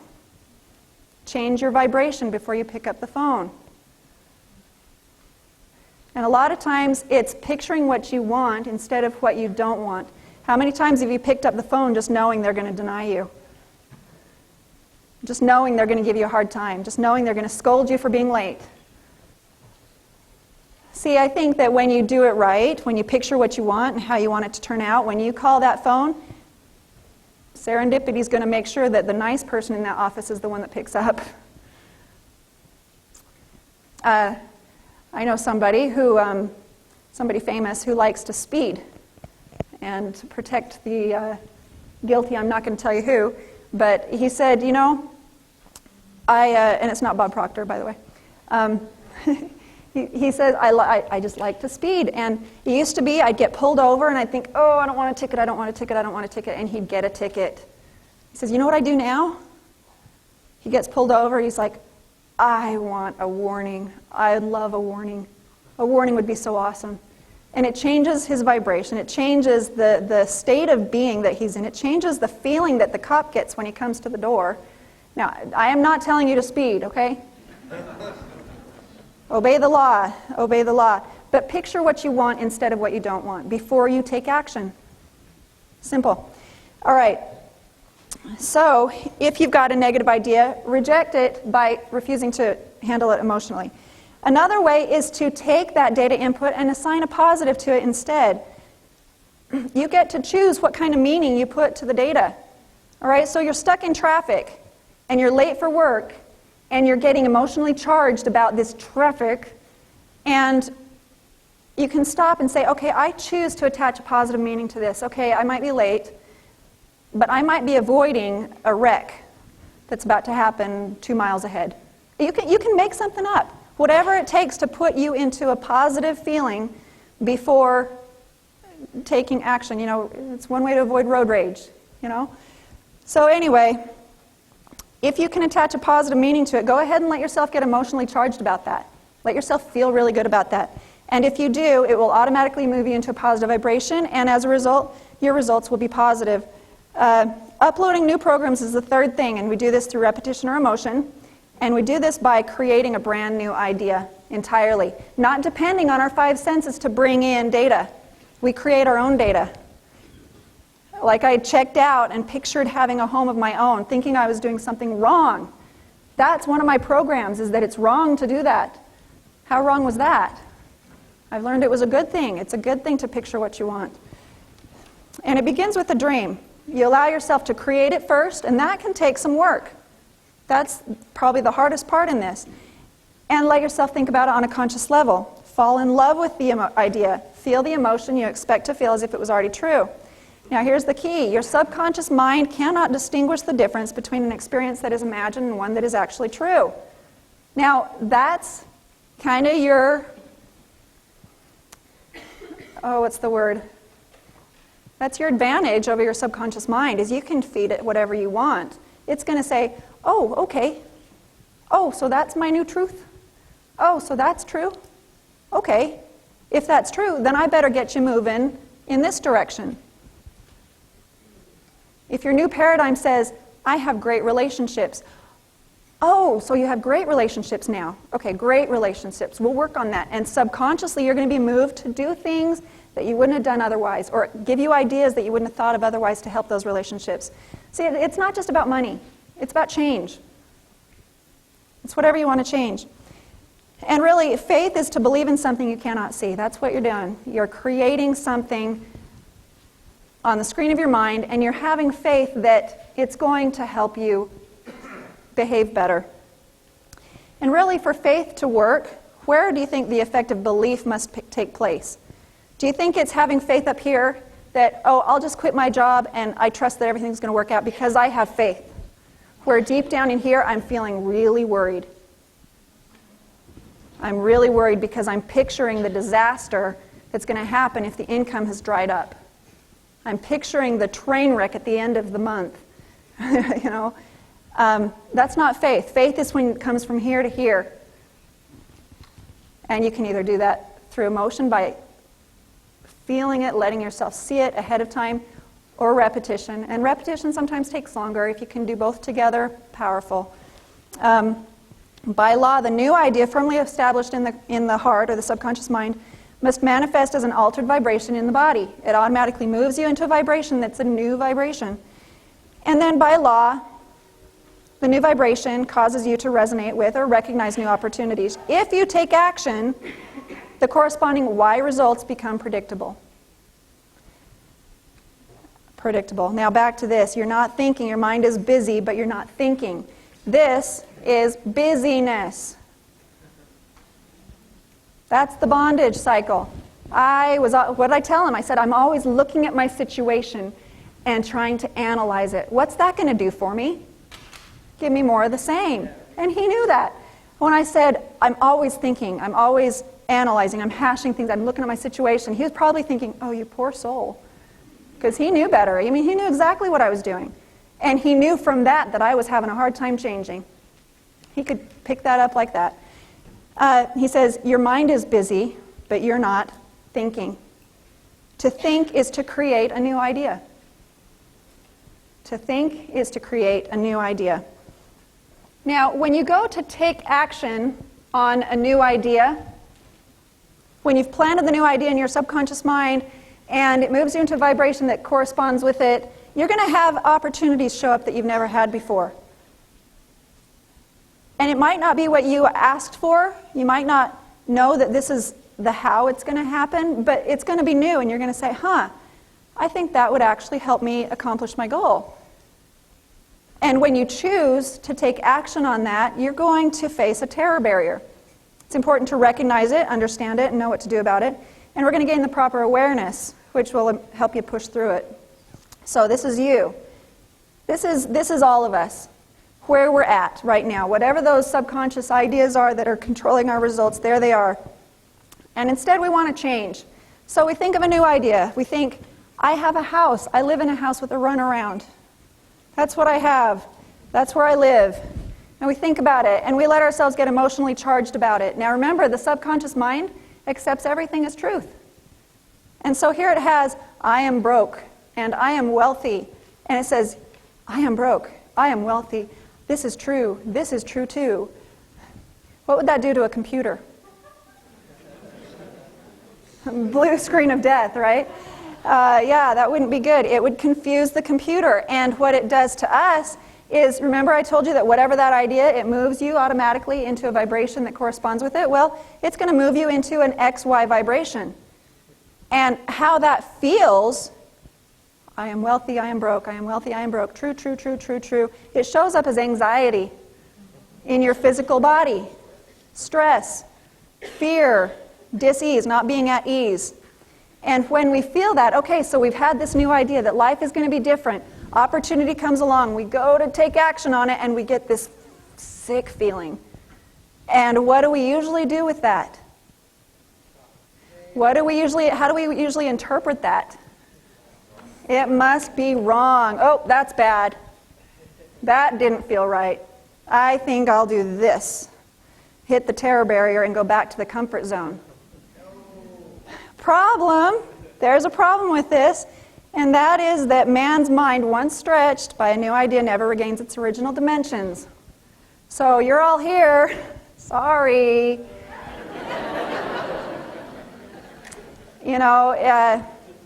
Change your vibration before you pick up the phone. And a lot of times it's picturing what you want instead of what you don't want. How many times have you picked up the phone just knowing they're going to deny you? Just knowing they're going to give you a hard time. Just knowing they're going to scold you for being late. See, I think that when you do it right, when you picture what you want and how you want it to turn out, when you call that phone, serendipity is going to make sure that the nice person in that office is the one that picks up. I know somebody who, somebody famous who likes to speed and to protect the guilty. I'm not going to tell you who, but he said, you know, and it's not Bob Proctor, by the way. He says, I just like to speed. And it used to be I'd get pulled over and I'd think, oh, I don't want a ticket, I don't want a ticket, I don't want a ticket. And he'd get a ticket. He says, you know what I do now? He gets pulled over. He's like, I want a warning. I'd love a warning. A warning would be so awesome. And it changes his vibration. It changes the state of being that he's in. It changes the feeling that the cop gets when he comes to the door. Now, I am not telling you to speed, okay? Obey the law. Obey the law. But picture what you want instead of what you don't want before you take action. Simple. All right. So, if you've got a negative idea, reject it by refusing to handle it emotionally. Another way is to take that data input and assign a positive to it instead. You get to choose what kind of meaning you put to the data. All right, so you're stuck in traffic and you're late for work and you're getting emotionally charged about this traffic, and you can stop and say, okay, I choose to attach a positive meaning to this. Okay, I might be late, but I might be avoiding a wreck that's about to happen 2 miles ahead. You can make something up. Whatever it takes to put you into a positive feeling before taking action. You know, it's one way to avoid road rage, you know. So anyway, if you can attach a positive meaning to it, go ahead and let yourself get emotionally charged about that. Let yourself feel really good about that. And if you do, it will automatically move you into a positive vibration, and as a result, your results will be positive. Uploading new programs is the 3rd thing, and we do this through repetition or emotion. And we do this by creating a brand new idea entirely, not depending on our 5 senses to bring in data. We create our own data. Like I checked out and pictured having a home of my own, thinking I was doing something wrong. That's one of my programs, is that it's wrong to do that. How wrong was that? I've learned it was a good thing. It's a good thing to picture what you want. And it begins with a dream. You allow yourself to create it first, and that can take some work. That's probably the hardest part in this. And let yourself think about it on a conscious level. Fall in love with the idea. Feel the emotion you expect to feel as if it was already true. Now here's the key. Your subconscious mind cannot distinguish the difference between an experience that is imagined and one that is actually true. Now that's kind of your, what's the word? That's your advantage over your subconscious mind, is you can feed it whatever you want. It's going to say, oh, okay. Oh, so that's my new truth? Oh, so that's true? Okay. If that's true, then I better get you moving in this direction. If your new paradigm says, I have great relationships. Oh, so you have great relationships now. Okay, great relationships. We'll work on that. And subconsciously, you're going to be moved to do things that you wouldn't have done otherwise, or give you ideas that you wouldn't have thought of otherwise to help those relationships. See, it's not just about money. It's about change. It's whatever you want to change. And really, faith is to believe in something you cannot see. That's what you're doing. You're creating something on the screen of your mind, and you're having faith that it's going to help you behave better. And really, for faith to work, where do you think the effective belief must take place? Do you think it's having faith up here that, oh, I'll just quit my job and I trust that everything's going to work out because I have faith? Where deep down in here, I'm feeling really worried. I'm really worried because I'm picturing the disaster that's going to happen if the income has dried up. I'm picturing the train wreck at the end of the month. That's not faith. Faith is when it comes from here to here. And you can either do that through emotion by feeling it, letting yourself see it ahead of time, or repetition. And repetition sometimes takes longer. If you can do both together, powerful. By law, the new idea firmly established in the heart or the subconscious mind must manifest as an altered vibration in the body. It automatically moves you into a vibration that's a new vibration. And then by law, the new vibration causes you to resonate with or recognize new opportunities. If you take action, the corresponding Y results become predictable. Predictable. Now back to this. You're not thinking. Your mind is busy, but you're not thinking. This is busyness. That's the bondage cycle. What did I tell him? I said, I'm always looking at my situation and trying to analyze it. What's that going to do for me? Give me more of the same. And he knew that. When I said, I'm always thinking, I'm always analyzing, I'm hashing things, I'm looking at my situation, he was probably thinking, oh, you poor soul. Because he knew better. I mean, he knew exactly what I was doing. And he knew from that I was having a hard time changing. He could pick that up like that. He says, your mind is busy, but you're not thinking. To think is to create a new idea. To think is to create a new idea. Now, when you go to take action on a new idea, when you've planted the new idea in your subconscious mind and it moves you into a vibration that corresponds with it, you're going to have opportunities show up that you've never had before. And it might not be what you asked for. You might not know that this is the how it's going to happen, but it's going to be new, and you're going to say, I think that would actually help me accomplish my goal. And when you choose to take action on that, you're going to face a terror barrier. It's important to recognize it, understand it, and know what to do about it. And we're going to gain the proper awareness, which will help you push through it. So this is you. This is all of us. Where we're at right now. Whatever those subconscious ideas are that are controlling our results, there they are. And instead we want to change. So we think of a new idea. We think, I have a house. I live in a house with a runaround. That's what I have. That's where I live. And we think about it, and we let ourselves get emotionally charged about it. Now remember, the subconscious mind accepts everything as truth. And so here it has, I am broke, and I am wealthy. And it says, I am broke, I am wealthy. This is true too. What would that do to a computer? Blue screen of death, right? Yeah, that wouldn't be good. It would confuse the computer. And what it does to us is, remember I told you that whatever that idea, it moves you automatically into a vibration that corresponds with it? Well, it's going to move you into an XY vibration. And how that feels, I am wealthy, I am broke, I am wealthy, I am broke, true, true, true, true, true. It shows up as anxiety in your physical body, stress, fear, dis-ease, not being at ease. And when we feel that, okay, so we've had this new idea that life is going to be different. Opportunity comes along. We go to take action on it, and we get this sick feeling. And what do we usually do with that? How do we usually interpret that? It must be wrong. Oh, that's bad. That didn't feel right. I think I'll do this. Hit the terror barrier and go back to the comfort zone. Problem, there's a problem with this, and that is that man's mind, once stretched by a new idea, never regains its original dimensions. So you're all here. Sorry.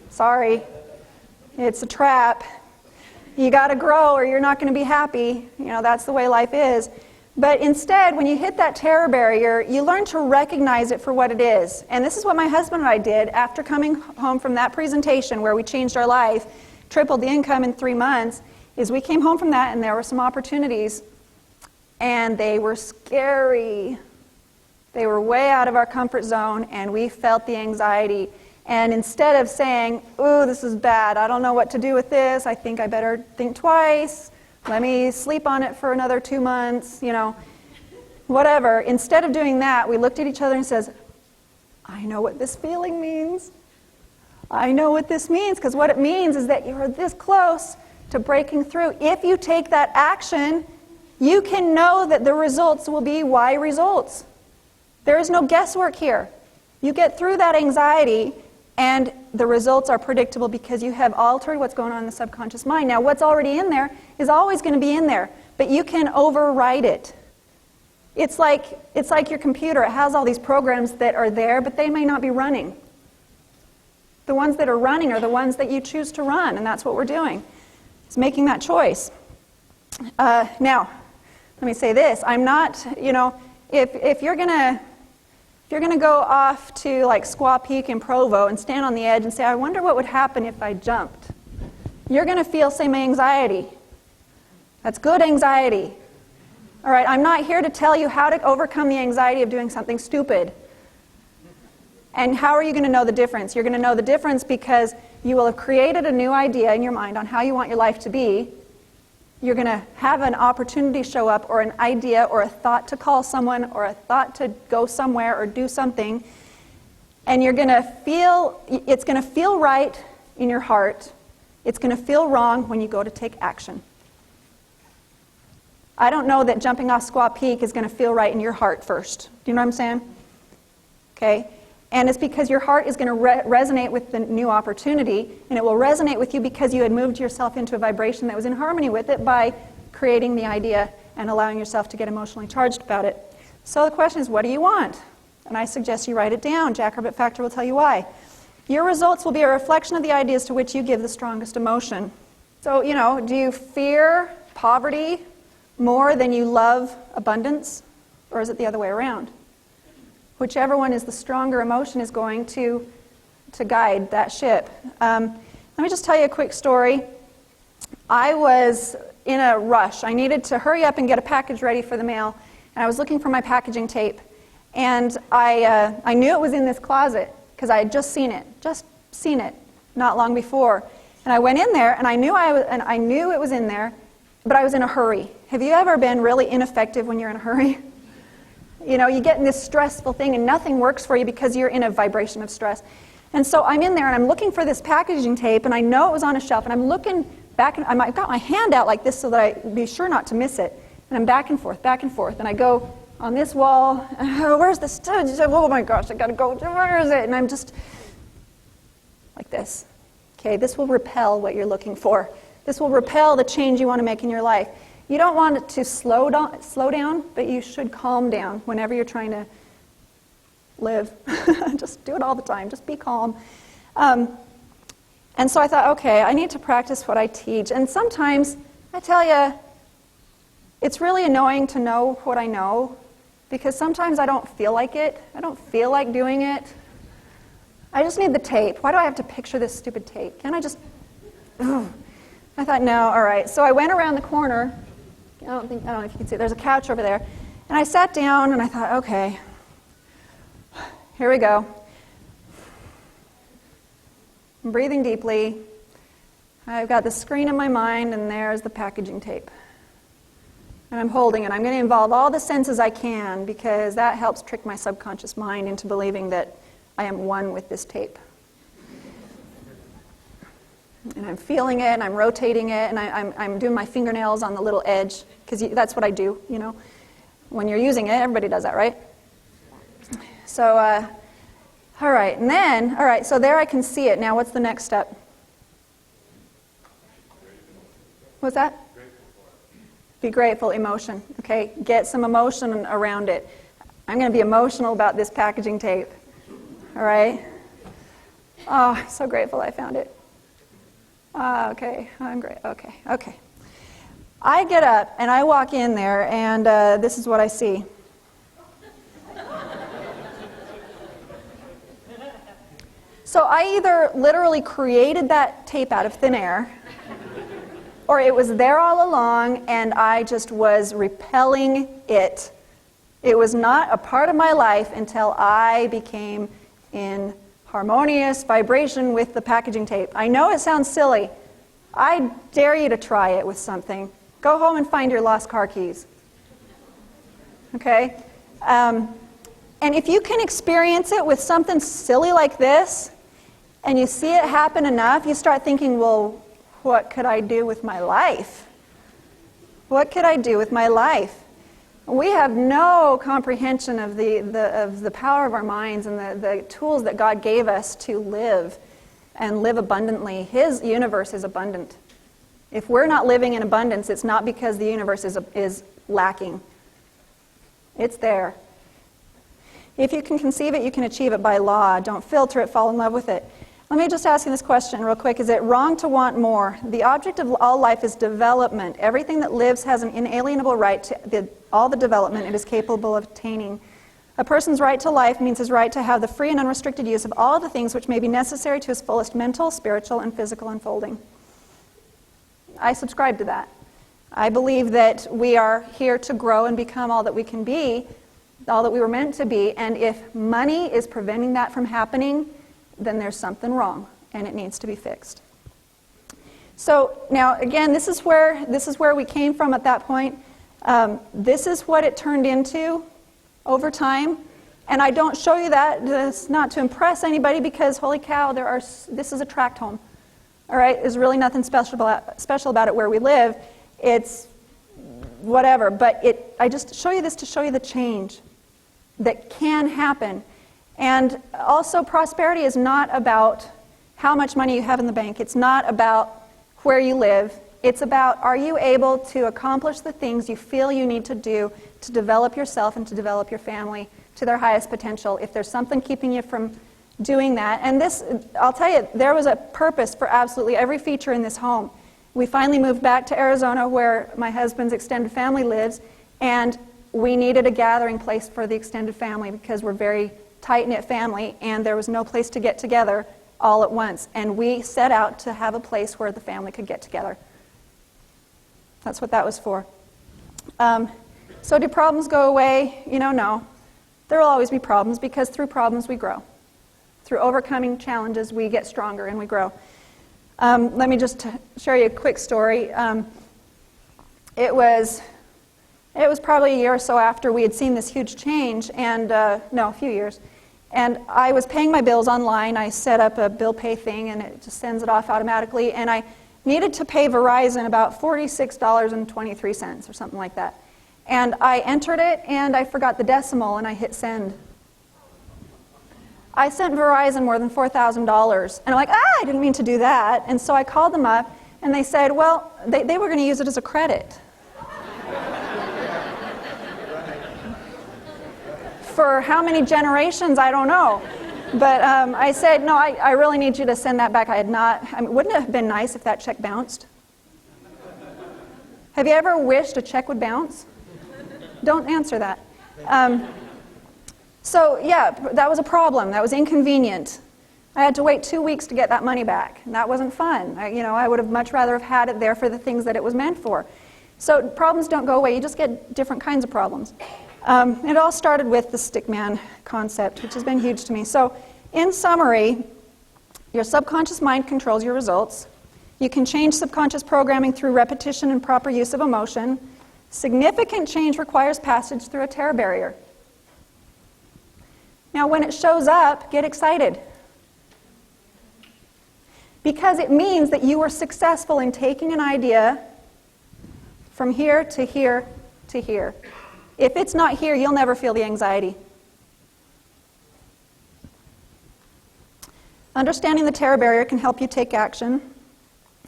Sorry. It's a trap. You got to grow or you're not going to be happy. That's the way life is. But instead, when you hit that terror barrier, you learn to recognize it for what it is. And this is what my husband and I did after coming home from that presentation where we changed our life, tripled the income in 3 months, is we came home from that and there were some opportunities. And they were scary. They were way out of our comfort zone and we felt the anxiety. And instead of saying, ooh, this is bad, I don't know what to do with this, I think I better think twice, let me sleep on it for another 2 months, whatever. Instead of doing that, we looked at each other and says, I know what this feeling means. I know what this means, because what it means is that you're this close to breaking through. If you take that action, you can know that the results will be Y results. There is no guesswork here. You get through that anxiety, and the results are predictable because you have altered what's going on in the subconscious mind. Now, what's already in there is always going to be in there, but you can override it. It's like your computer. It has all these programs that are there, but they may not be running. The ones that are running are the ones that you choose to run, and that's what we're doing. It's making that choice. Now, let me say this. I'm not, if you're going to go off to like Squaw Peak in Provo and stand on the edge and say, I wonder what would happen if I jumped, you're going to feel some anxiety. That's good anxiety. All right, I'm not here to tell you how to overcome the anxiety of doing something stupid. And how are you going to know the difference? You're going to know the difference because you will have created a new idea in your mind on how you want your life to be. You're going to have an opportunity show up, or an idea, or a thought to call someone, or a thought to go somewhere or do something. And you're going to feel, it's going to feel right in your heart. It's going to feel wrong when you go to take action. I don't know that jumping off Squaw Peak is going to feel right in your heart first. Do you know what I'm saying? Okay? And it's because your heart is going to resonate with the new opportunity, and it will resonate with you because you had moved yourself into a vibration that was in harmony with it by creating the idea and allowing yourself to get emotionally charged about it. So the question is, what do you want? And I suggest you write it down. Jackrabbit Factor will tell you why. Your results will be a reflection of the ideas to which you give the strongest emotion. So, do you fear poverty more than you love abundance? Or is it the other way around? Whichever one is the stronger emotion is going to guide that ship. Let me just tell you a quick story. I was in a rush. I needed to hurry up and get a package ready for the mail, and I was looking for my packaging tape. And I knew it was in this closet because I had just seen it not long before. And I went in there, and I knew it was in there, but I was in a hurry. Have you ever been really ineffective when you're in a hurry? You get in this stressful thing and nothing works for you because you're in a vibration of stress. And so I'm in there and I'm looking for this packaging tape, and I know it was on a shelf, and I'm looking back, and I've got my hand out like this so that I be sure not to miss it. And I'm back and forth, and I go on this wall, where's the stud? Oh my gosh, I gotta go, where is it? And I'm just like this. Okay, this will repel what you're looking for. This will repel the change you want to make in your life. You don't want it to slow down, but you should calm down whenever you're trying to live. Just do it all the time. Just be calm. And so I thought, okay, I need to practice what I teach. And sometimes, I tell you, It's really annoying to know what I know, because sometimes I don't feel like it. I don't feel like doing it. I just need the tape. Why do I have to picture this stupid tape? Can't I just... Ugh. I thought, no, all right. So I went around the corner. I don't know if you can see it. There's a couch over there. And I sat down and I thought, okay, here we go. I'm breathing deeply. I've got the screen in my mind, and there's the packaging tape. And I'm holding it. I'm going to involve all the senses I can, because that helps trick my subconscious mind into believing that I am one with this tape. And I'm feeling it, and I'm rotating it, and I'm doing my fingernails on the little edge, because that's what I do, you know. When you're using it, everybody does that, right? So, all right, and then, all right, so there I can see it. Now, what's the next step? What's that? Be grateful, emotion. Okay, get some emotion around it. I'm going to be emotional about this packaging tape. All right? Oh, I'm so grateful I found it. Okay, I'm great. Okay. I get up and I walk in there, and this is what I see. So I either literally created that tape out of thin air, or it was there all along and I just was repelling it. It was not a part of my life until I became in harmonious vibration with the packaging tape. I know it sounds silly. I dare you to try it with something. Go home and find your lost car keys. Okay? And if you can experience it with something silly like this, and you see it happen enough, you start thinking, well, what could I do with my life? What could I do with my life? We have no comprehension of the power of our minds and the tools that God gave us to live and live abundantly. His universe is abundant. If we're not living in abundance, it's not because the universe is lacking. It's there. If you can conceive it, you can achieve it by law. Don't filter it, fall in love with it. Let me just ask you this question real quick. Is it wrong to want more? The object of all life is development. Everything that lives has an inalienable right to all the development it is capable of attaining. A person's right to life means his right to have the free and unrestricted use of all the things which may be necessary to his fullest mental, spiritual, and physical unfolding. I subscribe to that. I believe that we are here to grow and become all that we can be, all that we were meant to be, and if money is preventing that from happening, then there's something wrong, and it needs to be fixed. So now, again, this is where we came from at that point. This is what it turned into over time, and I don't show you that. It's not to impress anybody, because holy cow, this is a tract home. All right, there's really nothing special about it where we live. It's whatever, but I just show you this to show you the change that can happen. And also, prosperity is not about how much money you have in the bank. It's not about where you live. It's about, are you able to accomplish the things you feel you need to do to develop yourself and to develop your family to their highest potential. If there's something keeping you from doing that, and this, I'll tell you, there was a purpose for absolutely every feature in this home. We finally moved back to Arizona, where my husband's extended family lives, and we needed a gathering place for the extended family because we're very tight-knit family, and there was no place to get together all at once. And we set out to have a place where the family could get together. That's what that was for. So do problems go away? No. There will always be problems, because through problems we grow. Through overcoming challenges, we get stronger and we grow. Let me just share you a quick story. It was probably a year or so after we had seen this huge change, and a few years. And I was paying my bills online. I set up a bill pay thing, and it just sends it off automatically. And I needed to pay Verizon about $46.23 or something like that. And I entered it, and I forgot the decimal, and I hit send. I sent Verizon more than $4,000. And I'm like, I didn't mean to do that. And so I called them up, and they said, well, they were going to use it as a credit. For how many generations, I don't know. But I said, no, I really need you to send that back. Wouldn't it have been nice if that check bounced? Have you ever wished a check would bounce? Don't answer that. So yeah, that was a problem. That was inconvenient. I had to wait 2 weeks to get that money back. And that wasn't fun. I would have much rather have had it there for the things that it was meant for. So problems don't go away. You just get different kinds of problems. It all started with the Stickman concept, which has been huge to me. So in summary, your subconscious mind controls your results. You can change subconscious programming through repetition and proper use of emotion. Significant change requires passage through a terror barrier. Now, when it shows up, get excited. Because it means that you were successful in taking an idea from here to here to here. If it's not here, you'll never feel the anxiety. Understanding the terror barrier can help you take action.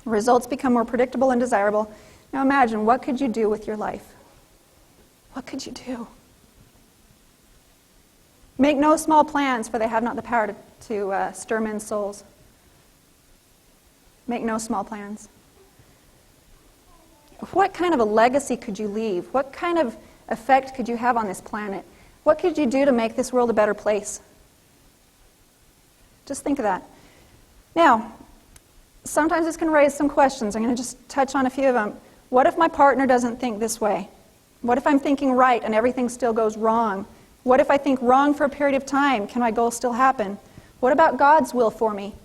Results become more predictable and desirable. Now imagine, what could you do with your life? What could you do? Make no small plans, for they have not the power to stir men's souls. Make no small plans. What kind of a legacy could you leave? What kind of effect could you have on this planet? What could you do to make this world a better place? Just think of that. Now, sometimes this can raise some questions. I'm going to just touch on a few of them. What if my partner doesn't think this way? What if I'm thinking right and everything still goes wrong? What if I think wrong for a period of time? Can my goal still happen? What about God's will for me?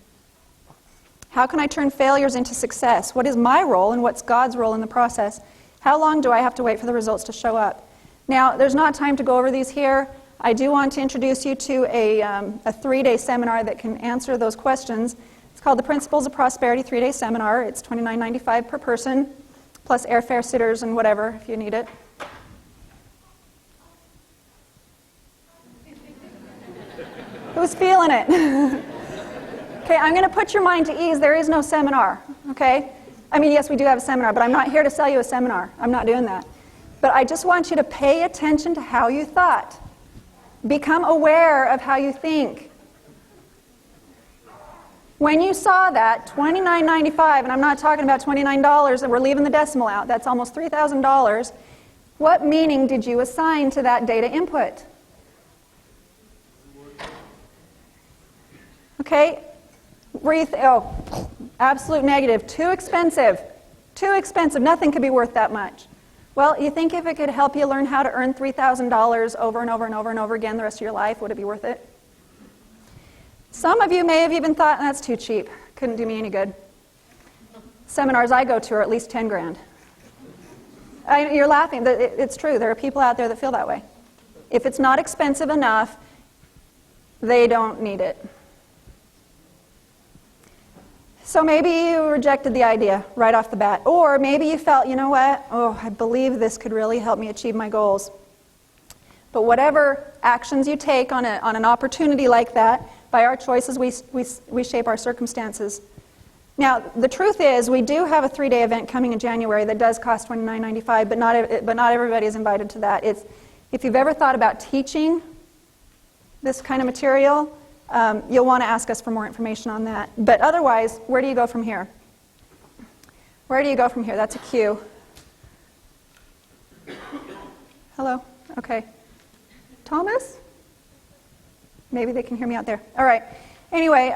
How can I turn failures into success? What is my role and what's God's role in the process? How long do I have to wait for the results to show up? Now, there's not time to go over these here. I do want to introduce you to a 3-day seminar that can answer those questions. It's called the Principles of Prosperity 3-day seminar. It's $29.95 per person, plus airfare, sitters, and whatever if you need it. Who's feeling it? Okay, I'm going to put your mind to ease. There is no seminar, okay? I mean, yes, we do have a seminar, but I'm not here to sell you a seminar. I'm not doing that. But I just want you to pay attention to how you thought. Become aware of how you think. When you saw that, $29.95, and I'm not talking about $29, and we're leaving the decimal out, that's almost $3,000, what meaning did you assign to that data input? Okay? Absolute negative. Too expensive. Too expensive. Nothing could be worth that much. Well, you think if it could help you learn how to earn $3,000 over and over and over and over again the rest of your life, would it be worth it? Some of you may have even thought, that's too cheap. Couldn't do me any good. Seminars I go to are at least 10 grand. You're laughing. It's true. There are people out there that feel that way. If it's not expensive enough, they don't need it. So maybe you rejected the idea right off the bat. Or maybe you felt, you know what? I believe this could really help me achieve my goals. But whatever actions you take on an opportunity like that, by our choices, we shape our circumstances. Now, the truth is, we do have a 3-day event coming in January that does cost $29.95, but not everybody is invited to that. If you've ever thought about teaching this kind of material, you'll want to ask us for more information on that. But otherwise, where do you go from here? Where do you go from here? That's a cue. Hello? Okay. Thomas? Maybe they can hear me out there. All right. Anyway,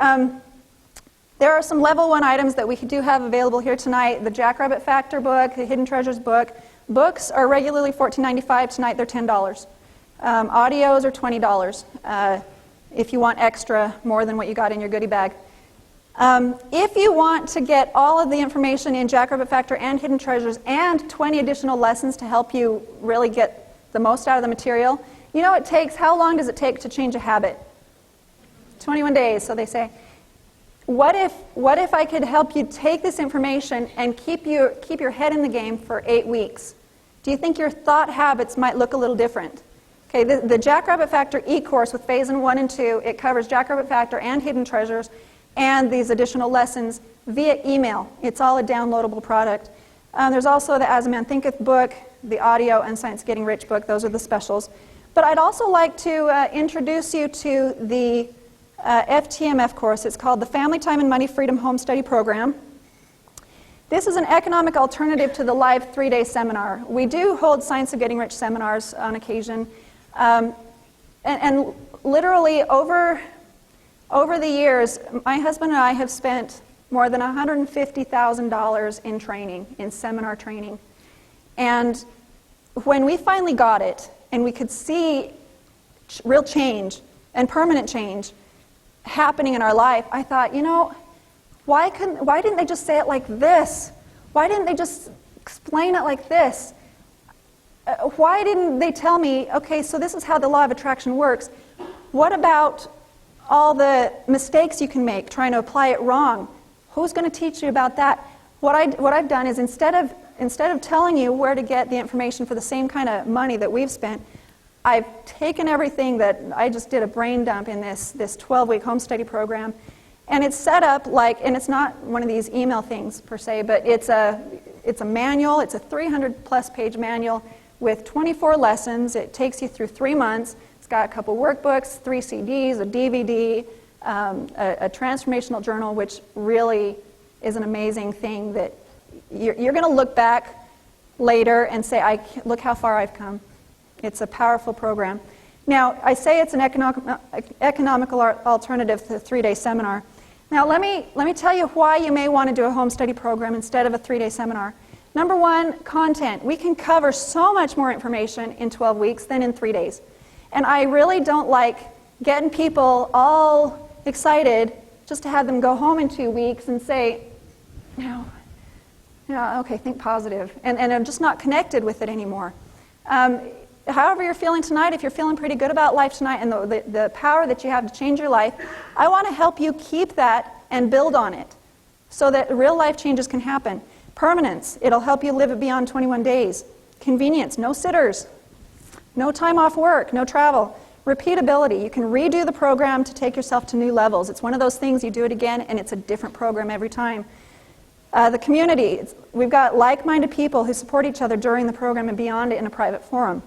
there are some level 1 items that we do have available here tonight. The Jackrabbit Factor book, the Hidden Treasures book. Books are regularly $14.95. Tonight they're $10. Audios are $20. If you want extra, more than what you got in your goodie bag. If you want to get all of the information in Jackrabbit Factor and Hidden Treasures and 20 additional lessons to help you really get the most out of the material, you know how long does it take to change a habit? 21 days, so they say. What if I could help you take this information and keep your head in the game for 8 weeks? Do you think your thought habits might look a little different? Okay, the Jackrabbit Factor e-course with Phase 1 and 2, it covers Jackrabbit Factor and Hidden Treasures and these additional lessons via email. It's all a downloadable product. There's also the As a Man Thinketh book, the audio, and Science Getting Rich book. Those are the specials. But I'd also like to introduce you to the FTMF course. It's called the Family Time and Money Freedom Home Study Program. This is an economic alternative to the live 3-day seminar. We do hold Science of Getting Rich seminars on occasion. And literally over the years, my husband and I have spent more than $150,000 in training, in seminar training. And when we finally got it, and we could see real change and permanent change happening in our life, I thought, why didn't they just say it like this? Why didn't they just explain it like this? Why didn't they tell me, okay, so this is how the law of attraction works. What about all the mistakes you can make trying to apply it wrong? Who's going to teach you about that? What I've done is instead of telling you where to get the information for the same kind of money that we've spent, I've taken everything that I just did a brain dump in this 12-week home study program, and it's set up like, and it's not one of these email things per se, but it's a manual. It's a 300-plus page manual with 24 lessons. It takes you through 3 months. It's got a couple workbooks, 3 CDs, a DVD, a transformational journal, which really is an amazing thing that you're going to look back later and say, look how far I've come. It's a powerful program. Now, I say it's an economical alternative to the 3-day seminar. Now, let me tell you why you may want to do a home study program instead of a 3-day seminar. Number one, content. We can cover so much more information in 12 weeks than in 3 days. And I really don't like getting people all excited just to have them go home in 2 weeks and say, okay, think positive. And I'm just not connected with it anymore. However you're feeling tonight, if you're feeling pretty good about life tonight and the power that you have to change your life, I want to help you keep that and build on it so that real life changes can happen. Permanence, it'll help you live it beyond 21 days. Convenience, no sitters, no time off work, no travel. Repeatability, you can redo the program to take yourself to new levels. It's one of those things, you do it again and it's a different program every time. The community, we've got like-minded people who support each other during the program and beyond it in a private forum.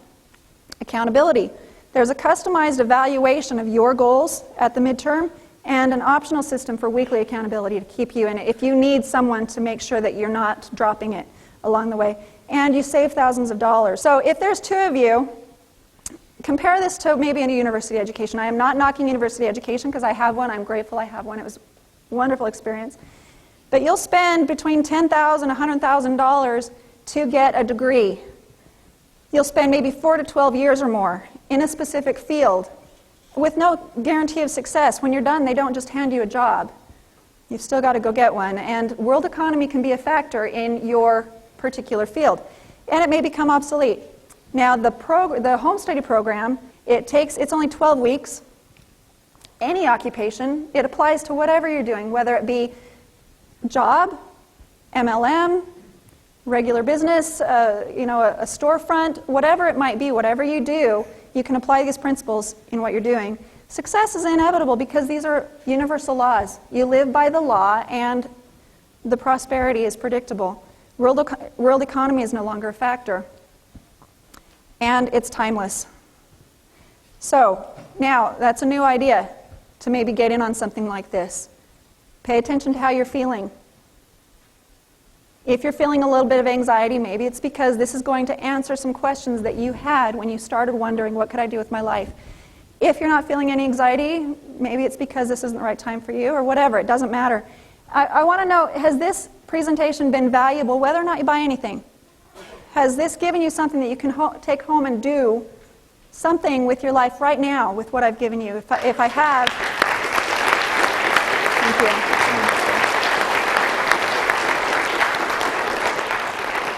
Accountability. There's a customized evaluation of your goals at the midterm and an optional system for weekly accountability to keep you in it if you need someone to make sure that you're not dropping it along the way. And you save thousands of dollars. So if there's 2 of you, compare this to maybe a university education. I am not knocking university education because I have one. I'm grateful I have one. It was a wonderful experience. But you'll spend between $10,000 and $100,000 to get a degree. You'll spend maybe 4 to 12 years or more in a specific field with no guarantee of success. When you're done, they don't just hand you a job. You've still got to go get one. And world economy can be a factor in your particular field. And it may become obsolete. Now, the home study program, it's only 12 weeks. Any occupation, it applies to whatever you're doing, whether it be job, MLM, regular business, a storefront, whatever it might be, whatever you do, you can apply these principles in what you're doing. Success is inevitable because these are universal laws. You live by the law and the prosperity is predictable. World economy is no longer a factor. And it's timeless. So, now, that's a new idea to maybe get in on something like this. Pay attention to how you're feeling. If you're feeling a little bit of anxiety, maybe it's because this is going to answer some questions that you had when you started wondering, what could I do with my life? If you're not feeling any anxiety, maybe it's because this isn't the right time for you, or whatever. It doesn't matter. I want to know, has this presentation been valuable, whether or not you buy anything? Has this given you something that you can take home and do something with your life right now with what I've given you? If I have, thank you.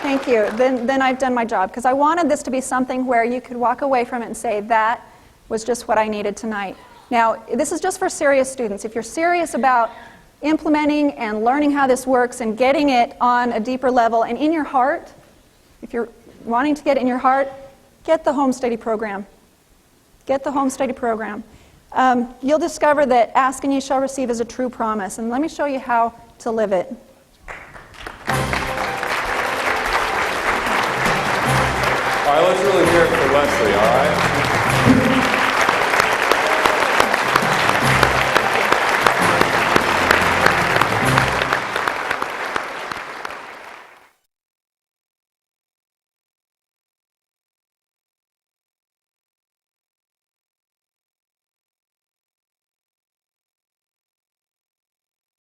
Thank you. Then I've done my job, because I wanted this to be something where you could walk away from it and say, that was just what I needed tonight. Now, this is just for serious students. If you're serious about implementing and learning how this works and getting it on a deeper level and in your heart, if you're wanting to get it in your heart, get the home study program. Get the home study program. You'll discover that ask and you shall receive is a true promise. And let me show you how to live it. All right, let's really hear it for Leslie, all right?